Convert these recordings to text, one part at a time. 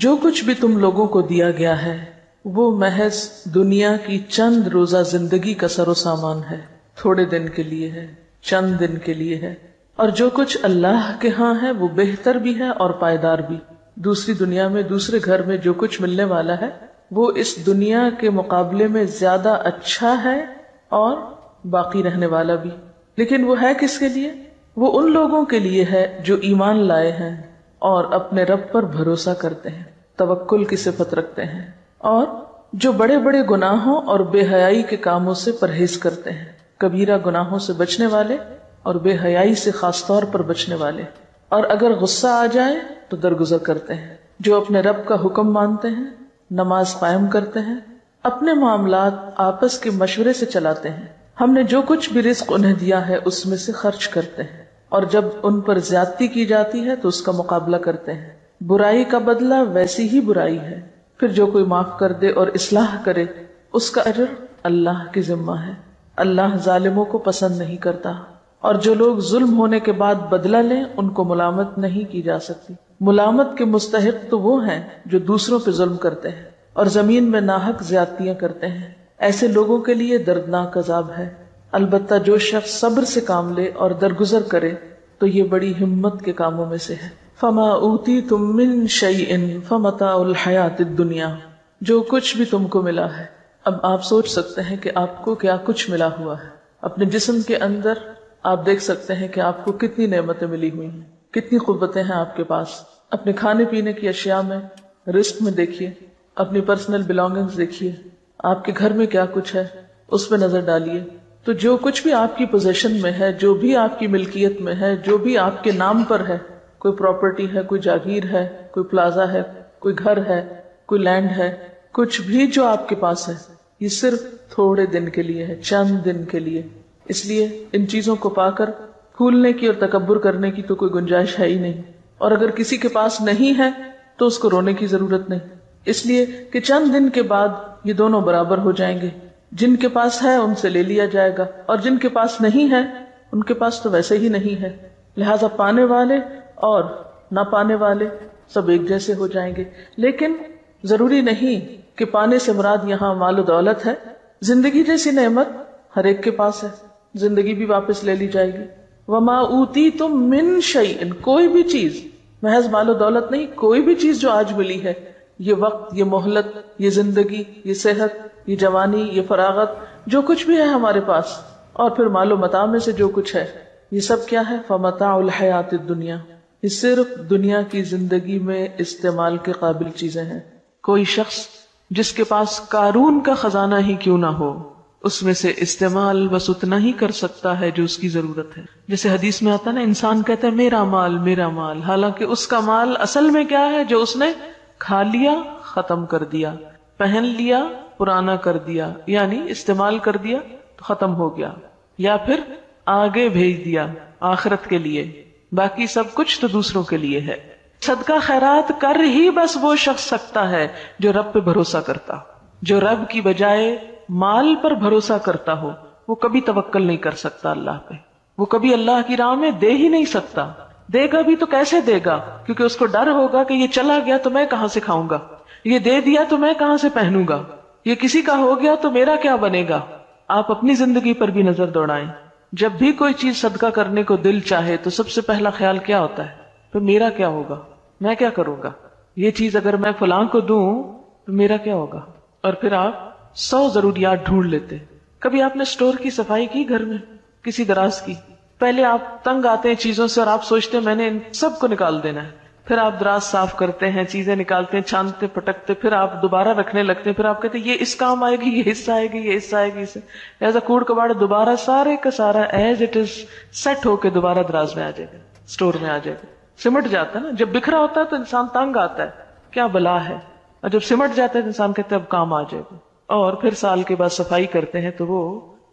جو کچھ بھی تم لوگوں کو دیا گیا ہے وہ محض دنیا کی چند روزہ زندگی کا سر و سامان ہے، تھوڑے دن کے لیے ہے، چند دن کے لیے ہے، اور جو کچھ اللہ کے ہاں ہے وہ بہتر بھی ہے اور پائیدار بھی۔ دوسری دنیا میں، دوسرے گھر میں جو کچھ ملنے والا ہے وہ اس دنیا کے مقابلے میں زیادہ اچھا ہے اور باقی رہنے والا بھی، لیکن وہ ہے کس کے لیے؟ وہ ان لوگوں کے لیے ہے جو ایمان لائے ہیں اور اپنے رب پر بھروسہ کرتے ہیں، توکل کی صفت رکھتے ہیں، اور جو بڑے بڑے گناہوں اور بے حیائی کے کاموں سے پرہیز کرتے ہیں، کبیرہ گناہوں سے بچنے والے اور بے حیائی سے خاص طور پر بچنے والے، اور اگر غصہ آ جائے تو درگزر کرتے ہیں، جو اپنے رب کا حکم مانتے ہیں، نماز قائم کرتے ہیں، اپنے معاملات آپس کے مشورے سے چلاتے ہیں، ہم نے جو کچھ بھی رزق انہیں دیا ہے اس میں سے خرچ کرتے ہیں، اور جب ان پر زیادتی کی جاتی ہے تو اس کا مقابلہ کرتے ہیں، برائی کا بدلہ ویسی ہی برائی ہے، پھر جو کوئی معاف کر دے اور اصلاح کرے اس کا اجر اللہ کی ذمہ ہے، اللہ ظالموں کو پسند نہیں کرتا، اور جو لوگ ظلم ہونے کے بعد بدلہ لیں ان کو ملامت نہیں کی جا سکتی، ملامت کے مستحق تو وہ ہیں جو دوسروں پہ ظلم کرتے ہیں اور زمین میں ناحق زیادتیاں کرتے ہیں، ایسے لوگوں کے لیے دردناک عذاب ہے۔ البتہ جو شخص صبر سے کام لے اور درگزر کرے تو یہ بڑی ہمت کے کاموں میں سے ہے۔ فما اوتیتم من شیء فمتاع الحیات الدنیا، جو کچھ بھی تم کو ملا ہے۔ اب آپ سوچ سکتے ہیں کہ آپ کو کیا کچھ ملا ہوا ہے۔ اپنے جسم کے اندر آپ دیکھ سکتے ہیں کہ آپ کو کتنی نعمتیں ملی ہوئی ہیں، کتنی قوتیں ہیں آپ کے پاس۔ اپنے کھانے پینے کی اشیاء میں، رزق میں دیکھیے، اپنی پرسنل بلانگنگز دیکھیے، آپ کے گھر میں کیا کچھ ہے اس پہ نظر ڈالیے۔ تو جو کچھ بھی آپ کی پوزیشن میں ہے، جو بھی آپ کی ملکیت میں ہے، جو بھی آپ کے نام پر ہے، کوئی پراپرٹی ہے، کوئی جاگیر ہے، کوئی پلازا ہے، کوئی گھر ہے، کوئی لینڈ ہے، کچھ بھی جو آپ کے پاس ہے یہ صرف تھوڑے دن کے لیے ہے، چند دن کے لیے۔ اس لیے ان چیزوں کو پا کر پھولنے کی اور تکبر کرنے کی تو کوئی گنجائش ہے ہی نہیں، اور اگر کسی کے پاس نہیں ہے تو اس کو رونے کی ضرورت نہیں، اس لیے کہ چند دن کے بعد یہ دونوں برابر ہو جائیں گے، جن کے پاس ہے ان سے لے لیا جائے گا اور جن کے پاس نہیں ہے ان کے پاس تو ویسے ہی نہیں ہے، لہذا پانے والے اور نہ پانے والے سب ایک جیسے ہو جائیں گے۔ لیکن ضروری نہیں کہ پانے سے مراد یہاں مال و دولت ہے، زندگی جیسی نعمت ہر ایک کے پاس ہے، زندگی بھی واپس لے لی جائے گی۔ وما اوتیتم من شیء، کوئی بھی چیز، محض مال و دولت نہیں، کوئی بھی چیز جو آج ملی ہے، یہ وقت، یہ مہلت، یہ زندگی، یہ صحت، یہ جوانی، یہ فراغت، جو کچھ بھی ہے ہمارے پاس، اور پھر مال و متاع میں سے جو کچھ ہے، یہ سب کیا ہے؟ فمتاع الحیات الدنیا، یہ صرف دنیا کی زندگی میں استعمال کے قابل چیزیں ہیں۔ کوئی شخص جس کے پاس قارون کا خزانہ ہی کیوں نہ ہو، اس میں سے استعمال بس اتنا ہی کر سکتا ہے جو اس کی ضرورت ہے۔ جیسے حدیث میں آتا نا، انسان کہتا ہے میرا مال میرا مال، حالانکہ اس کا مال اصل میں کیا ہے؟ جو اس نے کھا لیا، ختم کر دیا، پہن لیا، پرانا کر دیا، یعنی استعمال کر دیا تو ختم ہو گیا، یا پھر آگے بھیج دیا آخرت کے لیے، باقی سب کچھ تو دوسروں کے لیے ہے۔ صدقہ خیرات کر ہی بس وہ شخص سکتا ہے جو رب پہ بھروسہ کرتا، جو رب کی بجائے مال پر بھروسہ کرتا ہو، وہ کبھی توکل نہیں کر سکتا اللہ پہ، وہ کبھی اللہ کی راہ میں دے ہی نہیں سکتا، دے گا بھی تو کیسے دے گا؟ کیونکہ اس کو ڈر ہوگا کہ یہ چلا گیا تو میں کہاں سے کھاؤں گا، یہ دے دیا تو میں کہاں سے پہنوں گا، یہ کسی کا ہو گیا تو میرا کیا بنے گا۔ آپ اپنی زندگی پر بھی نظر دوڑائیں، جب بھی کوئی چیز صدقہ کرنے کو دل چاہے تو سب سے پہلا خیال کیا ہوتا ہے؟ تو میرا کیا ہوگا، میں کیا کروں گا، یہ چیز اگر میں فلاں کو دوں تو میرا کیا ہوگا، اور پھر آپ 100 ضروریات ڈھونڈ لیتے۔ کبھی آپ نے سٹور کی صفائی کی گھر میں، کسی دراز کی؟ پہلے آپ تنگ آتے ہیں چیزوں سے اور آپ سوچتے ہیں میں نے ان سب کو نکال دینا ہے، پھر آپ دراز صاف کرتے ہیں، چیزیں نکالتے ہیں، چھانتے پٹکتے، پھر آپ دوبارہ رکھنے لگتے ہیں، پھر آپ کہتے ہیں یہ اس کام آئے گی، یہ حصہ آئے گی، یہ حصہ آئے گی، اسے ایسا کوڑ کباڑ دوبارہ سارے کا سارا ایز اٹ از سیٹ ہو کے دوبارہ دراز میں آ جائے گا، سٹور میں آ جائے گا، سمٹ جاتا ہے نا۔ جب بکھرا ہوتا ہے تو انسان تنگ آتا ہے، کیا بلا ہے، اور جب سمٹ جاتا ہے تو انسان کہتا ہے اب کام آ جائے گا، اور پھر سال کے بعد صفائی کرتے ہیں تو وہ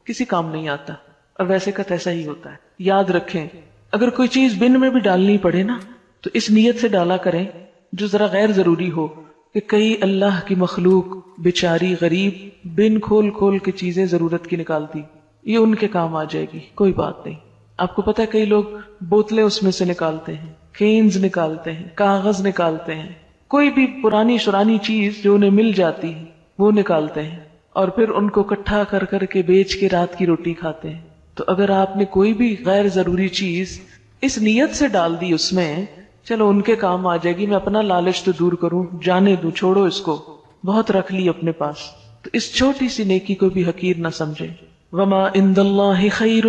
کسی کام نہیں آتا، اور ویسے کا ایسا ہی ہوتا ہے۔ یاد رکھیں، اگر کوئی چیز بن میں بھی ڈالنی پڑے نا تو اس نیت سے ڈالا کریں جو ذرا غیر ضروری ہو، کہ کئی اللہ کی مخلوق بیچاری غریب بن کھول کھول کے چیزیں ضرورت کی نکالتی، یہ ان کے کام آ جائے گی، کوئی بات نہیں۔ آپ کو پتہ ہے کئی لوگ بوتلیں اس میں سے نکالتے ہیں، کینز نکالتے ہیں، کاغذ نکالتے ہیں، کوئی بھی پرانی شرانی چیز جو انہیں مل جاتی ہے وہ نکالتے ہیں اور پھر ان کو اکٹھا کر کر کے بیچ کے رات کی روٹی کھاتے ہیں. تو اگر آپ نے کوئی بھی غیر ضروری چیز اس نیت سے ڈال دی اس میں چلو ان کے کام آ جائے گی، میں اپنا لالچ تو دور کروں، جانے دوں، چھوڑو اس کو، بہت رکھ لی اپنے پاس، تو اس چھوٹی سی نیکی کو بھی حقیر نہ سمجھے. وما عند اللہ خیر،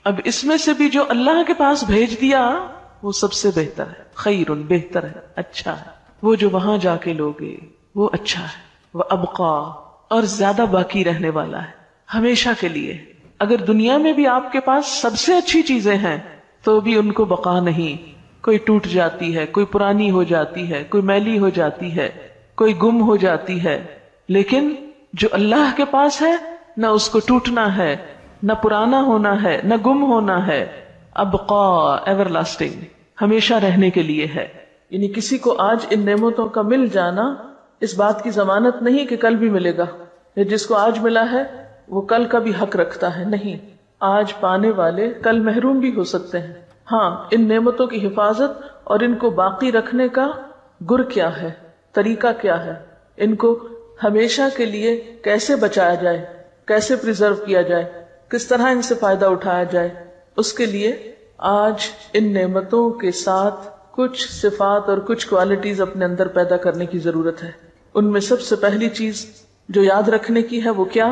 اب اس میں سے بھی جو اللہ کے پاس بھیج دیا وہ سب سے بہتر ہے، خیر بہتر ہے، اچھا ہے. وہ جو وہاں جا کے لوگے وہ اچھا ہے. وہ ابقا، اور زیادہ باقی رہنے والا ہے، ہمیشہ کے لیے. اگر دنیا میں بھی آپ کے پاس سب سے اچھی چیزیں ہیں تو بھی ان کو بقا نہیں، کوئی ٹوٹ جاتی ہے، کوئی پرانی ہو جاتی ہے، کوئی میلی ہو جاتی ہے، کوئی گم ہو جاتی ہے. لیکن جو اللہ کے پاس ہے نہ اس کو ٹوٹنا ہے، نہ پرانا ہونا ہے، نہ گم ہونا ہے. ابقا، ایور لاسٹنگ، ہمیشہ رہنے کے لیے ہے. یعنی کسی کو آج ان نعمتوں کا مل جانا اس بات کی ضمانت نہیں کہ کل بھی ملے گا، یا جس کو آج ملا ہے وہ کل کا بھی حق رکھتا ہے. نہیں، آج پانے والے کل محروم بھی ہو سکتے ہیں. ہاں، ان نعمتوں کی حفاظت اور ان کو باقی رکھنے کا گر کیا ہے، طریقہ کیا ہے، ان کو ہمیشہ کے لیے کیسے بچایا جائے، کیسے پریزرو کیا جائے، کس طرح ان سے فائدہ اٹھایا جائے، اس کے لیے آج ان نعمتوں کے ساتھ کچھ صفات اور کچھ کوالٹیز اپنے اندر پیدا کرنے کی ضرورت ہے. ان میں سب سے پہلی چیز جو یاد رکھنے کی ہے وہ کیا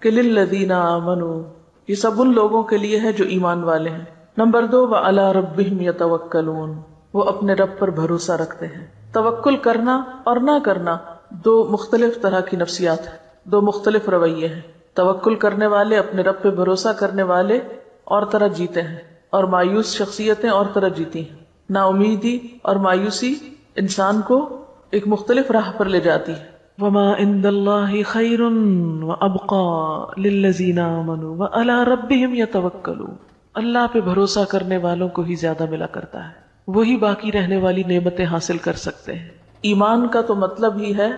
کہ للذین آمنوا، یہ سب ان لوگوں کے لیے ہے جو ایمان والے ہیں. نمبر 2، وعلی ربہم یتوکلون، وہ اپنے رب پر بھروسہ رکھتے ہیں. توکل کرنا اور نہ کرنا دو مختلف طرح کی نفسیات ہیں، دو مختلف رویے ہیں. توکل کرنے والے، اپنے رب پہ بھروسہ کرنے والے اور طرح جیتے ہیں، اور مایوس شخصیتیں اور طرح جیتی ہیں. نا امیدی اور مایوسی انسان کو ایک مختلف راہ پر لے جاتی ہے. وما عند اللہ خیر وابقا للذین آمنوا وعلی ربہم یتوکلون، اللہ پہ بھروسہ کرنے والوں کو ہی زیادہ ملا کرتا ہے، وہی باقی رہنے والی نعمتیں حاصل کر سکتے ہیں. ایمان کا تو مطلب ہی ہے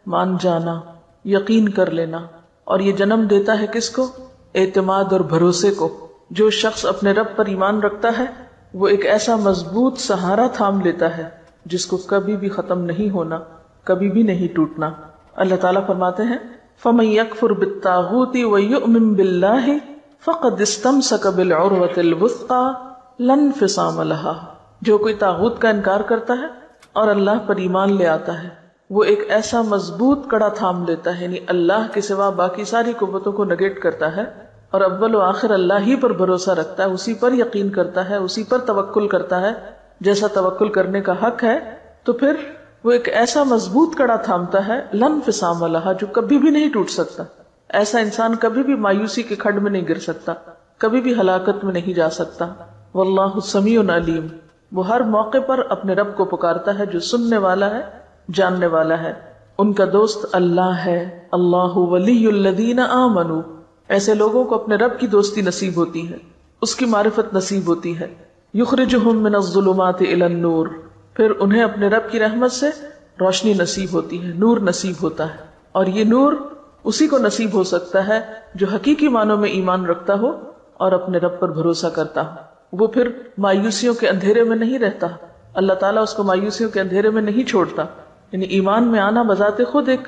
مان جانا، یقین کر لینا، اور یہ جنم دیتا ہے کس کو؟ اعتماد اور بھروسے کو. جو شخص اپنے رب پر ایمان رکھتا ہے وہ ایک ایسا مضبوط سہارا تھام لیتا ہے جس کو کبھی بھی ختم نہیں ہونا، کبھی بھی نہیں ٹوٹنا. اللہ تعالیٰ فرماتے ہیں فَمَن يَكْفُرْ بِالطَّاغُوتِ وَيُؤْمِن بِاللَّهِ فَقَدِ اسْتَمْسَكَ بِالْعُرْوَةِ الْوُثْقَى لَا انفصام لَهَا، جو کوئی طاغوت کا انکار کرتا ہے اور اللہ پر ایمان لے آتا ہے وہ ایک ایسا مضبوط کڑا تھام لیتا ہے، یعنی اللہ کے سوا باقی ساری قوتوں کو نگیٹ کرتا ہے اور اول و آخر اللہ ہی پر بھروسہ رکھتا ہے، اسی پر یقین کرتا ہے، اسی پر توکل کرتا ہے جیسا توکل کرنے کا حق ہے. تو پھر وہ ایک ایسا مضبوط کڑا تھامتا ہے لا انفصام لها، جو کبھی بھی نہیں ٹوٹ سکتا. ایسا انسان کبھی بھی مایوسی کے کھڈ میں نہیں گر سکتا، کبھی بھی ہلاکت میں نہیں جا سکتا. واللہ سمیع علیم، وہ ہر موقع پر اپنے رب کو پکارتا ہے جو سننے والا ہے، جاننے والا ہے. ان کا دوست اللہ ہے. اللہ ولی الذین آمنوا، ایسے لوگوں کو اپنے رب کی دوستی نصیب ہوتی ہے، اس کی معرفت نصیب ہوتی ہے. یخرجہم من الظلمات الی النور، پھر انہیں اپنے رب کی رحمت سے روشنی نصیب ہوتی ہے، نور نصیب ہوتا ہے. اور یہ نور اسی کو نصیب ہو سکتا ہے جو حقیقی معنوں میں ایمان رکھتا ہو اور اپنے رب پر بھروسہ کرتا ہو. وہ پھر مایوسیوں کے اندھیرے میں نہیں رہتا، اللہ تعالیٰ اس کو مایوسیوں کے اندھیرے میں نہیں چھوڑتا. یعنی ایمان میں آنا بذات خود ایک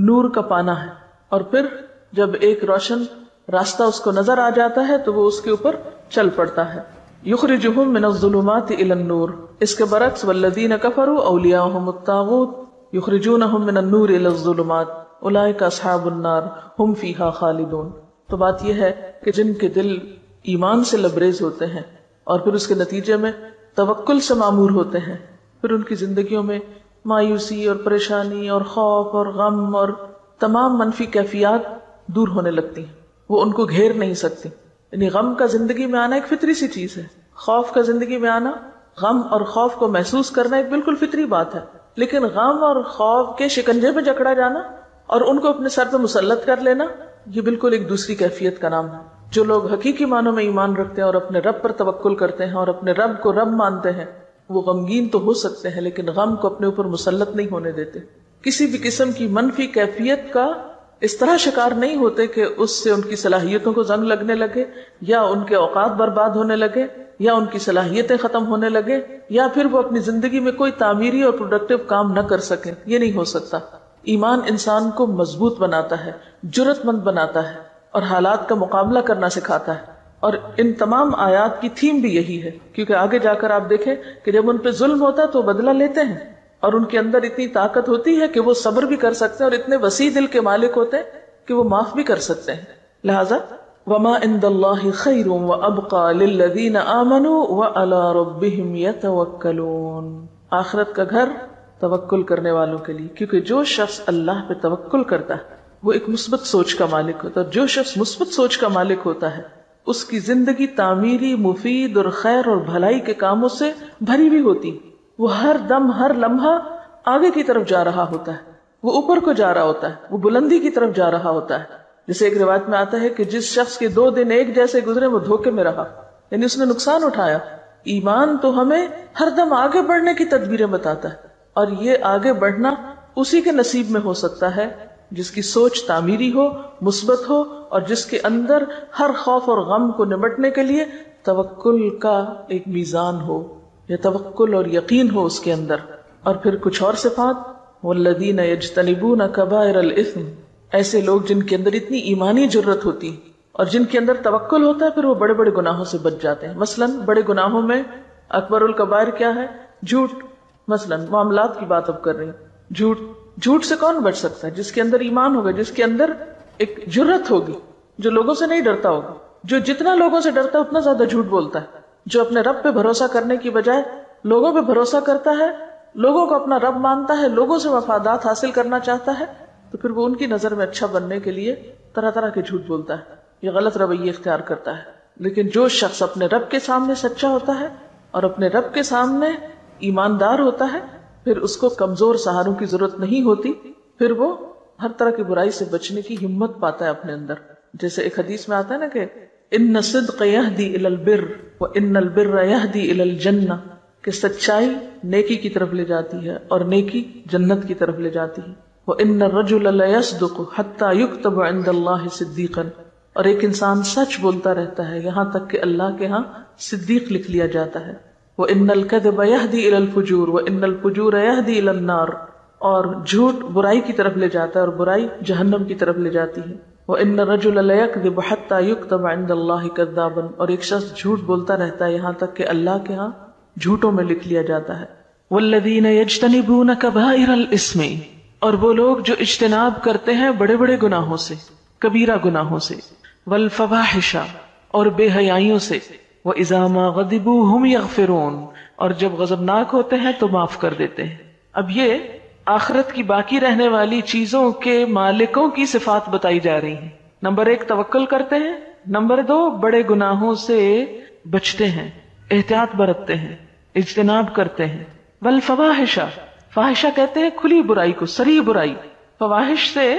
نور کا پانا ہے، اور پھر جب ایک روشن راستہ اس کو نظر آ جاتا ہے تو وہ اس کے اوپر چل پڑتا ہے. یخرجہم من الظلمات الی النور، اس کے برعکس والذین کفروا اولیاءہم الطاغوت یخرجونہم من النور الی الظلمات اولئک اصحاب النار ہم فیہا خالدون. تو بات یہ ہے کہ جن کے دل ایمان سے لبریز ہوتے ہیں اور پھر اس کے نتیجے میں توکل سے معمور ہوتے ہیں، پھر ان کی زندگیوں میں مایوسی اور پریشانی اور خوف اور غم اور تمام منفی کیفیات دور ہونے لگتی ہیں، وہ ان کو گھیر نہیں سکتی. یعنی غم کا زندگی میں آنا ایک فطری سی چیز ہے، خوف کا زندگی میں آنا، غم اور خوف کو محسوس کرنا ایک بالکل فطری بات ہے. لیکن غم اور خوف کے شکنجے میں جکڑا جانا اور ان کو اپنے سر پہ مسلط کر لینا، یہ بالکل ایک دوسری کیفیت کا نام ہے. جو لوگ حقیقی معنوں میں ایمان رکھتے ہیں اور اپنے رب پر توکل کرتے ہیں اور اپنے رب کو رب مانتے ہیں، وہ غمگین تو ہو سکتے ہیں لیکن غم کو اپنے اوپر مسلط نہیں ہونے دیتے. کسی بھی قسم کی منفی کیفیت کا اس طرح شکار نہیں ہوتے کہ اس سے ان کی صلاحیتوں کو زنگ لگنے لگے، یا ان کے اوقات برباد ہونے لگے، یا ان کی صلاحیتیں ختم ہونے لگے، یا پھر وہ اپنی زندگی میں کوئی تعمیری اور پروڈکٹیو کام نہ کر سکیں. یہ نہیں ہو سکتا. ایمان انسان کو مضبوط بناتا ہے، جرأت مند بناتا ہے، اور حالات کا مقابلہ کرنا سکھاتا ہے. اور ان تمام آیات کی تھیم بھی یہی ہے، کیونکہ آگے جا کر آپ دیکھیں کہ جب ان پہ ظلم ہوتا ہے تو بدلہ لیتے ہیں، اور ان کے اندر اتنی طاقت ہوتی ہے کہ وہ صبر بھی کر سکتے ہیں، اور اتنے وسیع دل کے مالک ہوتے ہیں کہ وہ معاف بھی کر سکتے ہیں. لہذا وما عند اللہ خیر وابقى للذین آمنوا وعلی ربهم یتوکلون، آخرت کا گھر توکل کرنے والوں کے لیے، کیونکہ جو شخص اللہ پہ توکل کرتا ہے وہ ایک مثبت سوچ کا مالک ہوتا ہے. اور جو شخص مثبت سوچ کا مالک ہوتا ہے اس کی زندگی تعمیری، مفید اور خیر اور بھلائی کے کاموں سے بھری بھی ہوتی. وہ ہر دم، ہر لمحہ آگے کی طرف جا رہا ہوتا ہے، وہ اوپر کو جا رہا ہوتا ہے، وہ بلندی کی طرف جا رہا ہوتا ہے. جیسے ایک روایت میں آتا ہے کہ جس شخص کے 2 دن ایک جیسے گزرے وہ دھوکے میں رہا، یعنی اس نے نقصان اٹھایا. ایمان تو ہمیں ہر دم آگے بڑھنے کی تدبیریں بتاتا ہے، اور یہ آگے بڑھنا اسی کے نصیب میں ہو سکتا ہے جس کی سوچ تعمیری ہو، مثبت ہو، اور جس کے اندر ہر خوف اور غم کو نمٹنے کے لیے توکل کا ایک میزان ہو، یا توکل اور یقین ہو اس کے اندر. اور پھر کچھ اور صفات، والذین یجتنبون کبائر الاثم، ایسے لوگ جن کے اندر اتنی ایمانی جرت ہوتی اور جن کے اندر توکل ہوتا ہے، پھر وہ بڑے بڑے گناہوں سے بچ جاتے ہیں. مثلا بڑے گناہوں میں اکبر الکبائر کیا ہے؟ جھوٹ. مثلا معاملات کی بات اب کر رہی ہوں. جھوٹ سے کون بچ سکتا ہے؟ جس کے اندر ایمان ہوگا، جس کے اندر ایک جرت ہوگی، جو لوگوں سے نہیں ڈرتا ہوگا. جو جتنا لوگوں سے ڈرتا ہے اتنا زیادہ جھوٹ بولتا ہے. جو اپنے رب پہ بھروسہ کرنے کی بجائے لوگوں پہ بھروسہ کرتا ہے، لوگوں کو اپنا رب مانتا ہے، لوگوں سے مفادات حاصل کرنا چاہتا ہے، تو پھر وہ ان کی نظر میں اچھا بننے کے لیے طرح طرح کے جھوٹ بولتا ہے، یہ غلط رویے اختیار کرتا ہے. لیکن جو شخص اپنے رب کے سامنے سچا ہوتا ہے اور اپنے رب کے سامنے ایماندار ہوتا ہے، پھر اس کو کمزور سہاروں کی ضرورت نہیں ہوتی. پھر وہ ہر طرح کی برائی سے بچنے کی ہمت پاتا ہے اپنے اندر. جیسے ایک حدیث میں آتا ہے نا کہ ان الصدق یہدی الی البر وان البر یہدی الی الجنہ، کہ سچائی نیکی کی طرف لے جاتی ہے اور نیکی جنت کی طرف لے جاتی ہے. وان الرجل لیصدق حتی یکتب عند اللہ صدیقا، اور ایک انسان سچ بولتا رہتا ہے یہاں تک کہ اللہ کے ہاں صدیق لکھ لیا جاتا ہے. وان الکذب یہدی الی الفجور وان الفجور یہدی الی النار، اور جھوٹ برائی کی طرف لے جاتا ہے اور برائی جہنم کی طرف لے جاتی ہے. وَإِنَّ الرَّجُلَ لَيَكْذِبُ حَتَّى يُكْتَبَ عِندَ اللَّهِ كَذَّابًا، اور ایک شخص جھوٹ بولتا رہتا ہے یہاں تک کہ اللہ کے ہاں جھوٹوں میں لکھ لیا جاتا ہے. وَالَّذِينَ يَجْتَنِبُونَ كَبَائِرَ الْإِثْمِ، اور وہ لوگ جو اجتناب کرتے ہیں بڑے بڑے گناہوں سے، کبیرہ گناہوں سے. وَالْفَوَاحِشَ، اور بے حیائیوں سے. وَإِذَا مَا غَضِبُوا هُمْ يَغْفِرُونَ، اور جب غضبناک ہوتے ہیں تو معاف کر دیتے ہیں. اب یہ آخرت کی باقی رہنے والی چیزوں کے مالکوں کی صفات بتائی جا رہی ہیں. نمبر 1 توکل کرتے ہیں، نمبر 2 بڑے گناہوں سے بچتے ہیں، احتیاط برتتے ہیں، اجتناب کرتے ہیں. والفواحش، فاحشہ کہتے ہیں کھلی برائی کو، صریح برائی. فواحش سے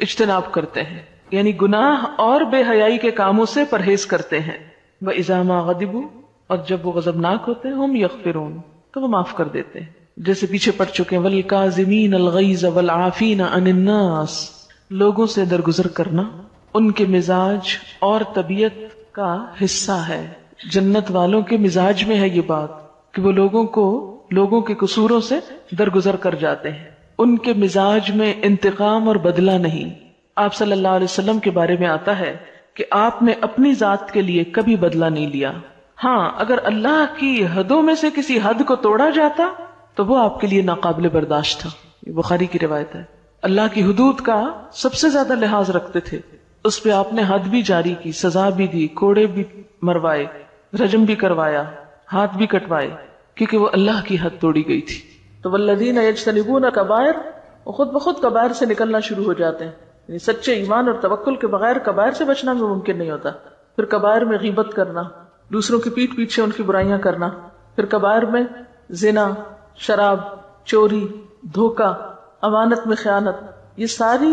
اجتناب کرتے ہیں یعنی گناہ اور بے حیائی کے کاموں سے پرہیز کرتے ہیں. وَإِذَا مَا غَضِبُوا، اور جب وہ غضبناک ہوتے ہیں، ہم یغفرون، تو وہ معاف کر دیتے ہیں. جیسے پیچھے پڑھ چکے ہیں وَالْكَاظِمِينَ الْغَيْظَ وَالْعَافِينَ عَنِ النَّاسِ، لوگوں سے درگزر کرنا ان کے مزاج اور طبیعت کا حصہ ہے. جنت والوں کے مزاج میں ہے یہ بات کہ وہ لوگوں کے قصوروں سے درگزر کر جاتے ہیں. ان کے مزاج میں انتقام اور بدلہ نہیں. آپ صلی اللہ علیہ وسلم کے بارے میں آتا ہے کہ آپ نے اپنی ذات کے لیے کبھی بدلہ نہیں لیا. ہاں، اگر اللہ کی حدوں میں سے کسی حد کو توڑا جاتا تو وہ آپ کے لیے ناقابل برداشت تھا. یہ بخاری کی روایت ہے. اللہ کی حدود کا سب سے زیادہ لحاظ رکھتے تھے، اس پہ آپ نے حد بھی جاری کی، سزا بھی دی، کوڑے بھی مروائے، رجم بھی کروایا، ہاتھ بھی کٹوائے، کیونکہ وہ اللہ کی حد توڑی گئی تھی. تو والذین یجتنبون کبائر، وہ خود بخود کبائر سے نکلنا شروع ہو جاتے ہیں. یعنی سچے ایمان اور توکل کے بغیر کبائر سے بچنا بھی ممکن نہیں ہوتا. پھر کبائر میں غیبت کرنا، دوسروں کی پیٹھ پیچھے ان کی برائیاں کرنا. پھر کبائر میں زنا، شراب، چوری، دھوکہ، امانت میں خیانت، یہ ساری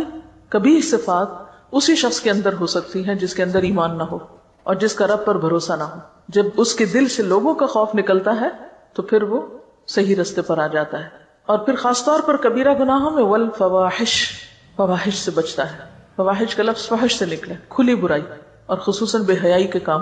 کبیح صفات اسی شخص کے اندر ہو سکتی ہیں جس کے اندر ایمان نہ ہو اور جس کا رب پر بھروسہ نہ ہو. جب اس کے دل سے لوگوں کا خوف نکلتا ہے تو پھر وہ صحیح رستے پر آ جاتا ہے. اور پھر خاص طور پر کبیرہ گناہوں میں والفواحش، فواحش سے بچتا ہے. فواحش کا لفظ فحش سے نکلا، کھلی برائی، اور خصوصاً بے حیائی کے کام۔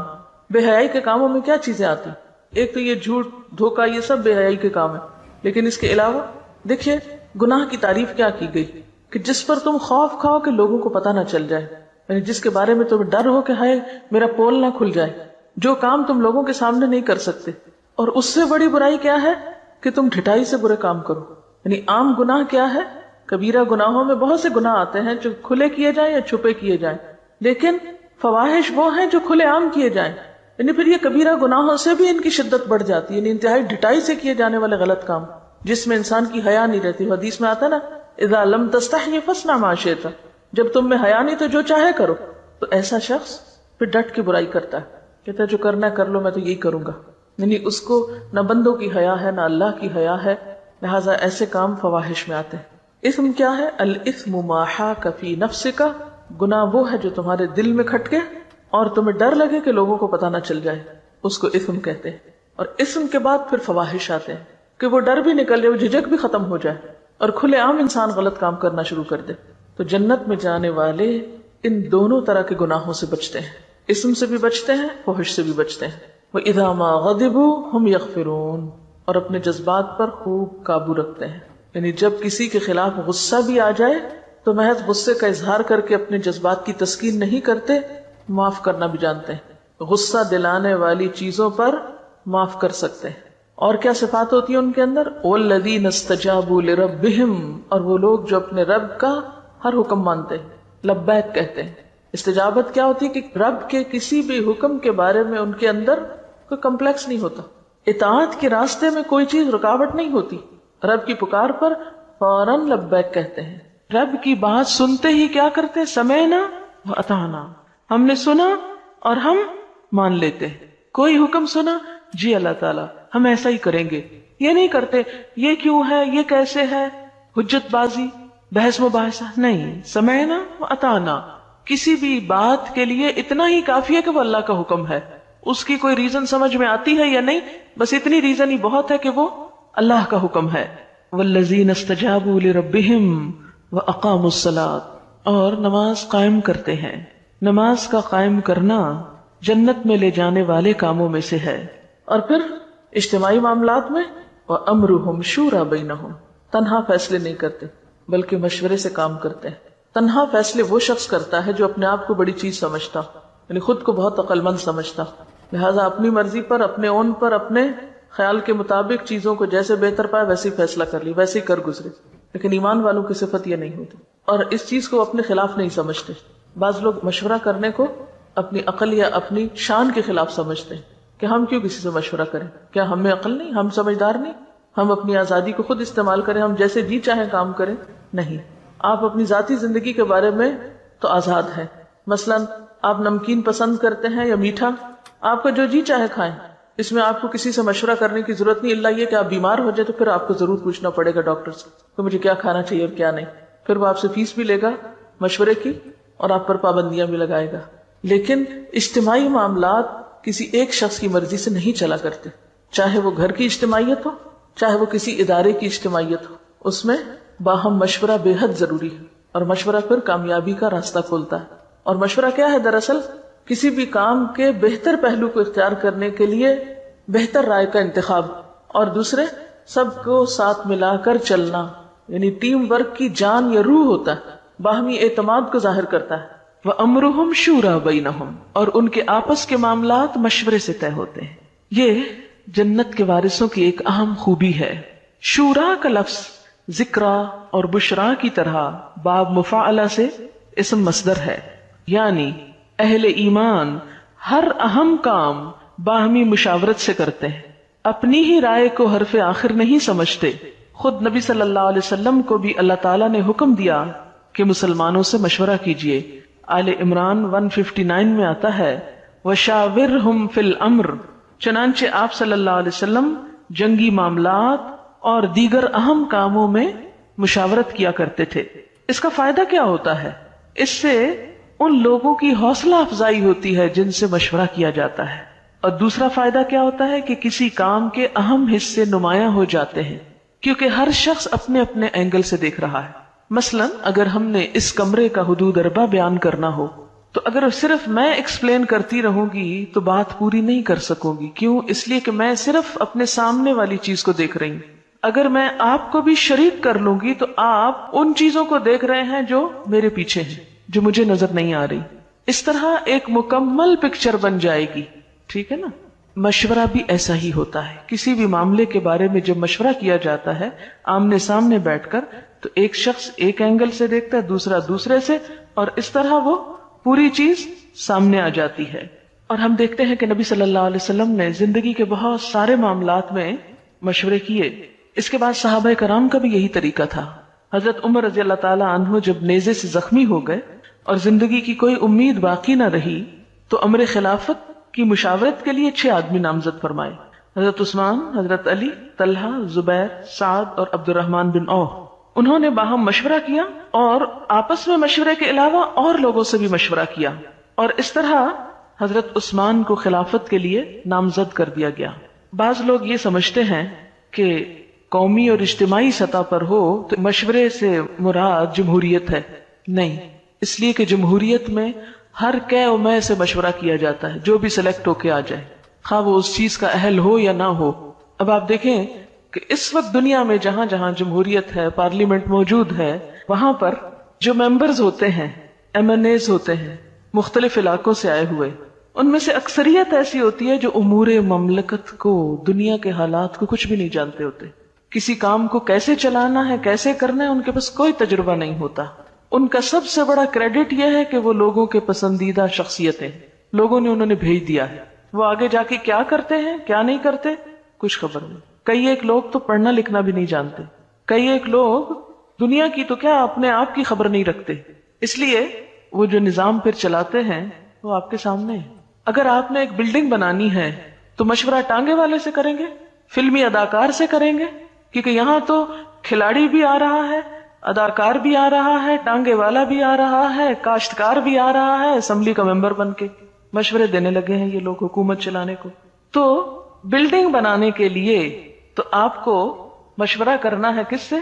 بے حیائی کے کاموں میں کیا چیزیں آتی؟ ایک تو یہ جھوٹ، دھوکہ، یہ سب بے حیائی کے کام ہے، لیکن اس کے علاوہ دیکھیے گناہ کی تعریف کیا کی گئی کہ جس پر تم خوف کھاؤ کہ لوگوں کو پتہ نہ چل جائے، یعنی جس کے بارے میں تمہیں ڈر ہو کہ ہائے میرا پول نہ کھل جائے، جو کام تم لوگوں کے سامنے نہیں کر سکتے۔ اور اس سے بڑی برائی کیا ہے کہ تم ڈھٹائی سے برے کام کرو۔ یعنی عام گناہ کیا ہے؟ کبیرہ گناہوں میں بہت سے گناہ آتے ہیں جو کھلے کیے جائیں یا چھپے کیے جائیں، لیکن فواحش وہ ہیں جو کھلے عام کیے جائیں، یعنی پھر یہ کبیرہ گناہوں سے بھی ان کی شدت بڑھ جاتی ہے، یعنی انتہائی ڈھٹائی سے کیے جانے والے غلط کام جس میں انسان کی حیا نہیں رہتی۔ حدیث میں آتا نا اذا لم تستحی فاصنع ما شئت، جب تم میں حیا نہیں تو جو چاہے کرو۔ تو ایسا شخص پھر ڈٹ کے برائی کرتا ہے، کہتا ہے جو کرنا ہے کر لو، میں تو یہی کروں گا، یعنی اس کو نہ بندوں کی حیا ہے نہ اللہ کی حیا ہے، لہٰذا ایسے کام فواحش میں آتے ہیں۔ اثم کیا ہے؟ الاثم ما حاک فی نفسک، گناہ وہ ہے جو تمہارے دل میں کھٹکے اور تمہیں ڈر لگے کہ لوگوں کو پتہ نہ چل جائے، اس کو اثم کہتے ہیں۔ اور اثم کے بعد پھر فواحش آتے ہیں کہ وہ ڈر بھی نکل جائے، وہ جھجک بھی ختم ہو جائے اور کھلے عام انسان غلط کام کرنا شروع کر دے۔ تو جنت میں جانے والے ان دونوں طرح کے گناہوں سے بچتے ہیں، اثم سے بھی بچتے ہیں، فحش سے بھی بچتے ہیں۔ وَإِذَا مَا غَضِبُوا هُمْ يَغْفِرُونَ، اور اپنے جذبات پر خوب قابو رکھتے ہیں، یعنی جب کسی کے خلاف غصہ بھی آ جائے تو محض غصے کا اظہار کر کے اپنے جذبات کی تسکین نہیں کرتے، معاف کرنا بھی جانتے ہیں، غصہ دلانے والی چیزوں پر معاف کر سکتے ہیں۔ اور کیا صفات ہوتی ہیں ان کے اندر؟ وَالَّذِينَ اسْتَجَابُوا لِرَبِّهِمْ، اور وہ لوگ جو اپنے رب کا ہر حکم مانتے ہیں، لبیک کہتے ہیں۔ استجابت کیا ہوتی ہے کہ رب کے کسی بھی حکم کے بارے میں ان کے اندر کوئی کمپلیکس نہیں ہوتا، اطاعت کے راستے میں کوئی چیز رکاوٹ نہیں ہوتی، رب کی پکار پر فوراً لبیک کہتے ہیں۔ رب کی بات سنتے ہی کیا کرتے ہیں؟ سمعنا واطعنا، ہم نے سنا اور ہم مان لیتے ہیں۔ کوئی حکم سنا، جی اللہ تعالیٰ ہم ایسا ہی کریں گے، یہ نہیں کرتے یہ کیوں ہے، یہ کیسے ہے، حجت بازی، بحث مباحثہ نہیں، سمعنا واطعنا۔ کسی بھی بات کے لیے اتنا ہی کافی ہے کہ وہ اللہ کا حکم ہے، اس کی کوئی ریزن سمجھ میں آتی ہے یا نہیں، بس اتنی ریزن ہی بہت ہے کہ وہ اللہ کا حکم ہے۔ والذین استجابوا لربہم واقاموا الصلاۃ، اور نماز قائم کرتے ہیں۔ نماز کا قائم کرنا جنت میں لے جانے والے کاموں میں سے ہے۔ اور پھر اجتماعی معاملات میں وامرہم شورى بینہم، تنہا فیصلے نہیں کرتے بلکہ مشورے سے کام کرتے ہیں۔ تنہا فیصلے وہ شخص کرتا ہے جو اپنے آپ کو بڑی چیز سمجھتا، یعنی خود کو بہت عقل مند سمجھتا، لہذا اپنی مرضی پر، اپنے اون پر، اپنے خیال کے مطابق چیزوں کو جیسے بہتر پائے ویسے ہی فیصلہ کر لی، ویسے ہی کر گزرے۔ لیکن ایمان والوں کی صفت یہ نہیں ہوتی، اور اس چیز کو اپنے خلاف نہیں سمجھتے۔ بعض لوگ مشورہ کرنے کو اپنی عقل یا اپنی شان کے خلاف سمجھتے ہیں کہ ہم کیوں کسی سے مشورہ کریں، کیا ہم میں عقل نہیں، ہم سمجھدار نہیں، ہم اپنی آزادی کو خود استعمال کریں، ہم جیسے جی چاہیں کام کریں۔ نہیں، آپ اپنی ذاتی زندگی کے بارے میں تو آزاد ہیں۔ مثلا آپ نمکین پسند کرتے ہیں یا میٹھا، آپ کا جو جی چاہے کھائیں، اس میں آپ کو کسی سے مشورہ کرنے کی ضرورت نہیں، اللہ یہ کہ آپ بیمار ہو جائے تو پھر آپ کو ضرور پوچھنا پڑے گا ڈاکٹر سے کہ مجھے کیا کھانا چاہیے اور کیا نہیں، پھر وہ آپ سے فیس بھی لے گا مشورے کی اور آپ پر پابندیاں بھی لگائے گا۔ لیکن اجتماعی معاملات کسی ایک شخص کی مرضی سے نہیں چلا کرتے، چاہے وہ گھر کی اجتماعیت ہو، چاہے وہ کسی ادارے کی اجتماعیت ہو، اس میں باہم مشورہ بے حد ضروری ہے، اور مشورہ پھر کامیابی کا راستہ کھولتا ہے۔ اور مشورہ کیا ہے؟ دراصل کسی بھی کام کے بہتر پہلو کو اختیار کرنے کے لیے بہتر رائے کا انتخاب، اور دوسرے سب کو ساتھ ملا کر چلنا، یعنی ٹیم ورک کی جان یا روح ہوتا ہے، باہمی اعتماد کو ظاہر کرتا ہے۔ وَأَمْرُهُمْ شُورَى بَيْنَهُمْ، اور ان کے آپس کے معاملات مشورے سے طے ہوتے ہیں۔ یہ جنت کے وارثوں کی ایک اہم خوبی ہے۔ شورا کا لفظ ذکرا اور بشرا کی طرح باب مفاعلہ سے اسم مصدر ہے، یعنی اہل ایمان ہر اہم کام باہمی مشاورت سے کرتے ہیں، اپنی ہی رائے کو حرف آخر نہیں سمجھتے۔ خود نبی صلی اللہ علیہ وسلم کو بھی اللہ تعالیٰ نے حکم دیا کہ مسلمانوں سے مشورہ کیجیے۔ آل عمران 159 میں آتا ہے وَشَاوِرْهُمْ فِي الْأَمْرِ، چنانچہ آپ صلی اللہ علیہ وسلم جنگی معاملات اور دیگر اہم کاموں میں مشاورت کیا کرتے تھے۔ اس کا فائدہ کیا ہوتا ہے؟ اس سے ان لوگوں کی حوصلہ افزائی ہوتی ہے جن سے مشورہ کیا جاتا ہے، اور دوسرا فائدہ کیا ہوتا ہے کہ کسی کام کے اہم حصے نمایاں ہو جاتے ہیں، کیونکہ ہر شخص اپنے اپنے اینگل سے دیکھ رہا ہے۔ مثلا اگر ہم نے اس کمرے کا حدود اربع بیان کرنا ہو تو اگر صرف میں ایکسپلین کرتی رہوں گی تو بات پوری نہیں کر سکوں گی. کیوں؟ اس لیے کہ میں صرف اپنے سامنے والی چیز کو دیکھ رہی ہوں. اگر میں آپ کو بھی شریک کر لوں گی تو آپ ان چیزوں کو دیکھ رہے ہیں جو میرے پیچھے ہیں، جو مجھے نظر نہیں آ رہی. اس طرح ایک مکمل پکچر بن جائے گی. ٹھیک ہے نا؟ مشورہ بھی ایسا ہی ہوتا ہے. کسی بھی معاملے کے بارے میں جب مشورہ کیا جاتا ہے آمنے سامنے بیٹھ کر، تو ایک شخص ایک اینگل سے دیکھتا ہے، دوسرا دوسرے سے، اور اس طرح وہ پوری چیز سامنے آ جاتی ہے. اور ہم دیکھتے ہیں کہ نبی صلی اللہ علیہ وسلم نے زندگی کے بہت سارے معاملات میں مشورے کیے. اس کے بعد صحابہ کرام کا بھی یہی طریقہ تھا. حضرت عمر رضی اللہ تعالی عنہ جب نیزے سے زخمی ہو گئے اور زندگی کی کوئی امید باقی نہ رہی تو امر خلافت کی مشاورت کے لیے 6 آدمی نامزد فرمائے. حضرت عثمان، حضرت علی، طلحہ، زبیر، سعد اور عبد الرحمن بن عوف. انہوں نے باہم مشورہ کیا اور آپس میں مشورے کے علاوہ اور لوگوں سے بھی مشورہ کیا، اور اس طرح حضرت عثمان کو خلافت کے لیے نامزد کر دیا گیا. بعض لوگ یہ سمجھتے ہیں کہ قومی اور اجتماعی سطح پر ہو تو مشورے سے مراد جمہوریت ہے. نہیں، اس لیے کہ جمہوریت میں ہر کہ و میں سے مشورہ کیا جاتا ہے، جو بھی سلیکٹ ہو کے آ جائے، خواہ وہ اس چیز کا اہل ہو یا نہ ہو. اب آپ دیکھیں کہ اس وقت دنیا میں جہاں جہاں جمہوریت ہے، پارلیمنٹ موجود ہے، وہاں پر جو ممبرز ہوتے ہیں، MNAs ہوتے ہیں، مختلف علاقوں سے آئے ہوئے، ان میں سے اکثریت ایسی ہوتی ہے جو امور مملکت کو، دنیا کے حالات کو کچھ بھی نہیں جانتے ہوتے. کسی کام کو کیسے چلانا ہے، کیسے کرنا ہے، ان کے پاس کوئی تجربہ نہیں ہوتا. ان کا سب سے بڑا کریڈٹ یہ ہے کہ وہ لوگوں کے پسندیدہ شخصیتیں، لوگوں نے انہوں نے بھیج دیا ہے. وہ آگے جا کے کیا کرتے ہیں، کیا نہیں کرتے، کچھ خبر نہیں. کئی ایک لوگ تو پڑھنا لکھنا بھی نہیں جانتے، کئی ایک لوگ دنیا کی تو کیا اپنے آپ کی خبر نہیں رکھتے. اس لیے وہ جو نظام پھر چلاتے ہیں وہ آپ کے سامنے ہے. اگر آپ نے ایک بلڈنگ بنانی ہے تو مشورہ ٹانگے والے سے کریں گے، فلمی اداکار سے کریں گے، کیونکہ یہاں تو کھلاڑی بھی آ رہا ہے، اداکار بھی آ رہا ہے، ٹانگے والا بھی آ رہا ہے، کاشتکار بھی آ رہا ہے، اسمبلی کا ممبر بن کے مشورے دینے لگے ہیں یہ لوگ حکومت چلانے کو. تو بلڈنگ بنانے کے لیے تو آپ کو مشورہ کرنا ہے کس سے؟